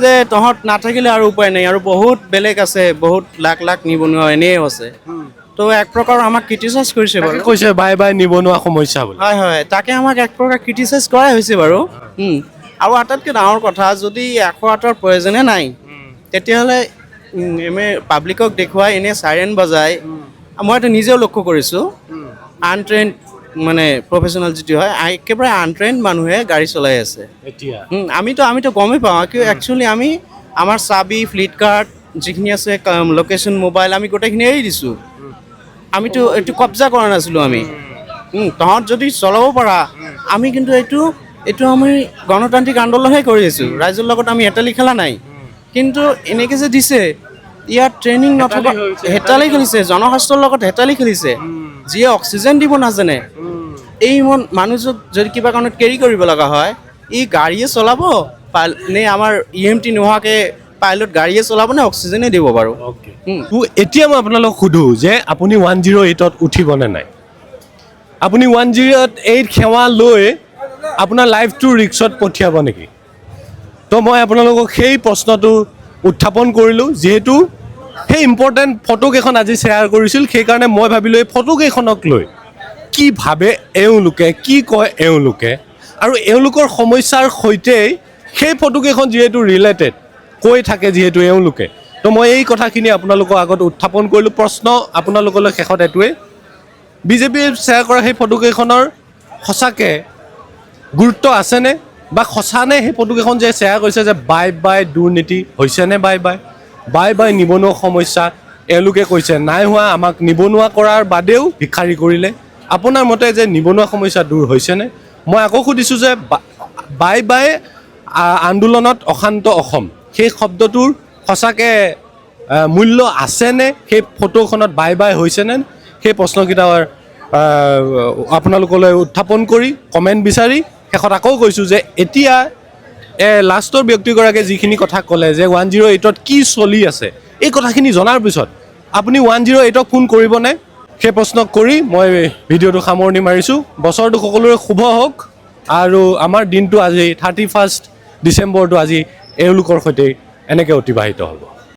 যে তহঁত নাথাকিলে আৰু উপায় নাই, আৰু বহুত বেলেগ আছে, বহুত লাখ লাখ নিবনুৱা এনেই আছে। তো এক প্ৰকাৰ আমাক ক্ৰিটিচাইজ কৰিছে বাৰু, কৈছে বাই বাই নিবনুৱা সমস্যা বুলি। হয়, তাকে আমাক এক প্ৰকাৰ ক্ৰিটিচাইজ কৰাই হৈছে বাৰু। আৰু আটাইতকৈ ডাঙৰ কথা, যদি 108ৰ প্ৰয়োজনে নাই, তেতিয়াহ'লে পাব্লিকক দেখুৱাই এনেই চাইৰেন বজাই, মইতো নিজেও লক্ষ্য কৰিছোঁ, আনট্ৰেইন মানে প্ৰফেচনেল যিটো হয়, একেবাৰে আনট্ৰেইন মানুহে গাড়ী চলাই আছে এতিয়া। আমিতো গমেই পাওঁ, কি একচুৱেলি আমাৰ চাবি, ফ্লিপকাৰ্ট যিখিনি আছে, লোকেশ্যন, মোবাইল, আমি গোটেইখিনি এৰি দিছোঁ। আমিতো এইটো কব্জা কৰা নাছিলোঁ আমি। তহঁত যদি চলাব পাৰা, আমি কিন্তু এইটো আমি গণতান্ত্ৰিক আন্দোলনহে কৰি আছোঁ, ৰাইজৰ লগত আমি হেতালি খেলা নাই। কিন্তু এনেকৈ যে দিছে, ইয়াত ট্ৰেইনিং নথকা হেতালি খেলিছে, জনস্বাস্থ্যৰ লগত হেতালি খেলিছে। যিয়ে অক্সিজেন দিব নাজানে, এই মানুহজন যদি কিবা কাৰণত কেৰি কৰিব লগা হয়, ই গাড়ীয়ে চলাব নে আমাৰ EMT নোহোৱাকৈ পাইলট গাড়ীয়ে চলাব নে অক্সিজেনে দিব বাৰু? এতিয়া মই আপোনালোকক সোধোঁ যে আপুনি 108ত উঠিবনে নাই? আপুনি 108 সেৱা লৈ আপোনাৰ লাইফটো ৰিক্সত পঠিয়াব নেকি? তো মই আপোনালোকক সেই প্ৰশ্নটো উত্থাপন কৰিলোঁ, যিহেতু সেই ইম্পৰ্টেণ্ট ফটোকেইখন আজি শ্বেয়াৰ কৰিছিল, সেইকাৰণে মই ভাবিলোঁ এই ফটোকেইখনক লৈ কি ভাবে এওঁলোকে, কি কয় এওঁলোকে, আৰু এওঁলোকৰ সমস্যাৰ সৈতেই সেই ফটোকেইখন যিহেতু ৰিলেটেড কৈ থাকে যিহেতু এওঁলোকে, তো মই এই কথাখিনি আপোনালোকৰ আগত উত্থাপন কৰিলোঁ। প্ৰশ্ন আপোনালোকলৈ শেষত এইটোৱেই, বিজেপিয়ে শ্বেয়াৰ কৰা সেই ফটোকেইখনৰ সঁচাকৈ গুৰুত্ব আছেনে, বা সঁচানে সেই ফটোকেইখন যে শ্বেয়াৰ কৰিছে যে বাই বাই দুৰ্নীতি হৈছেনে? বাই বাই নিবনুৱা সমস্যা এওঁলোকে কৈছে নাই হোৱা, আমাক নিবনুৱা কৰাৰ বাদেও ভিক্ষাৰী কৰিলে। আপোনাৰ মতে যে নিবনুৱা সমস্যা দূৰ হৈছেনে? মই আকৌ সুধিছোঁ যে বাই বাই আন্দোলনত অশান্ত অসম, সেই শব্দটোৰ সঁচাকৈ মূল্য আছেনে? সেই ফটোখনত বাই বাই হৈছেনে? সেই প্ৰশ্নকেইটাৰ আপোনালোকলৈ উত্থাপন কৰি কমেণ্ট বিচাৰি শেষত আকৌ কৈছোঁ যে এতিয়া লাষ্টৰ ব্যক্তিগৰাকীয়ে যিখিনি কথা ক'লে যে 108ত কি চলি আছে, এই কথাখিনি জনাৰ পিছত আপুনি 108ক ফোন কৰিবনে? সেই প্ৰশ্ন কৰি মই ভিডিঅ'টো সামৰণি মাৰিছোঁ। বছৰটো সকলোৰে শুভ হওক, আৰু আমাৰ দিনটো আজি 31 ডিচেম্বৰটো আজি এওঁলোকৰ সৈতে এনেকৈ অতিবাহিত হ'ব।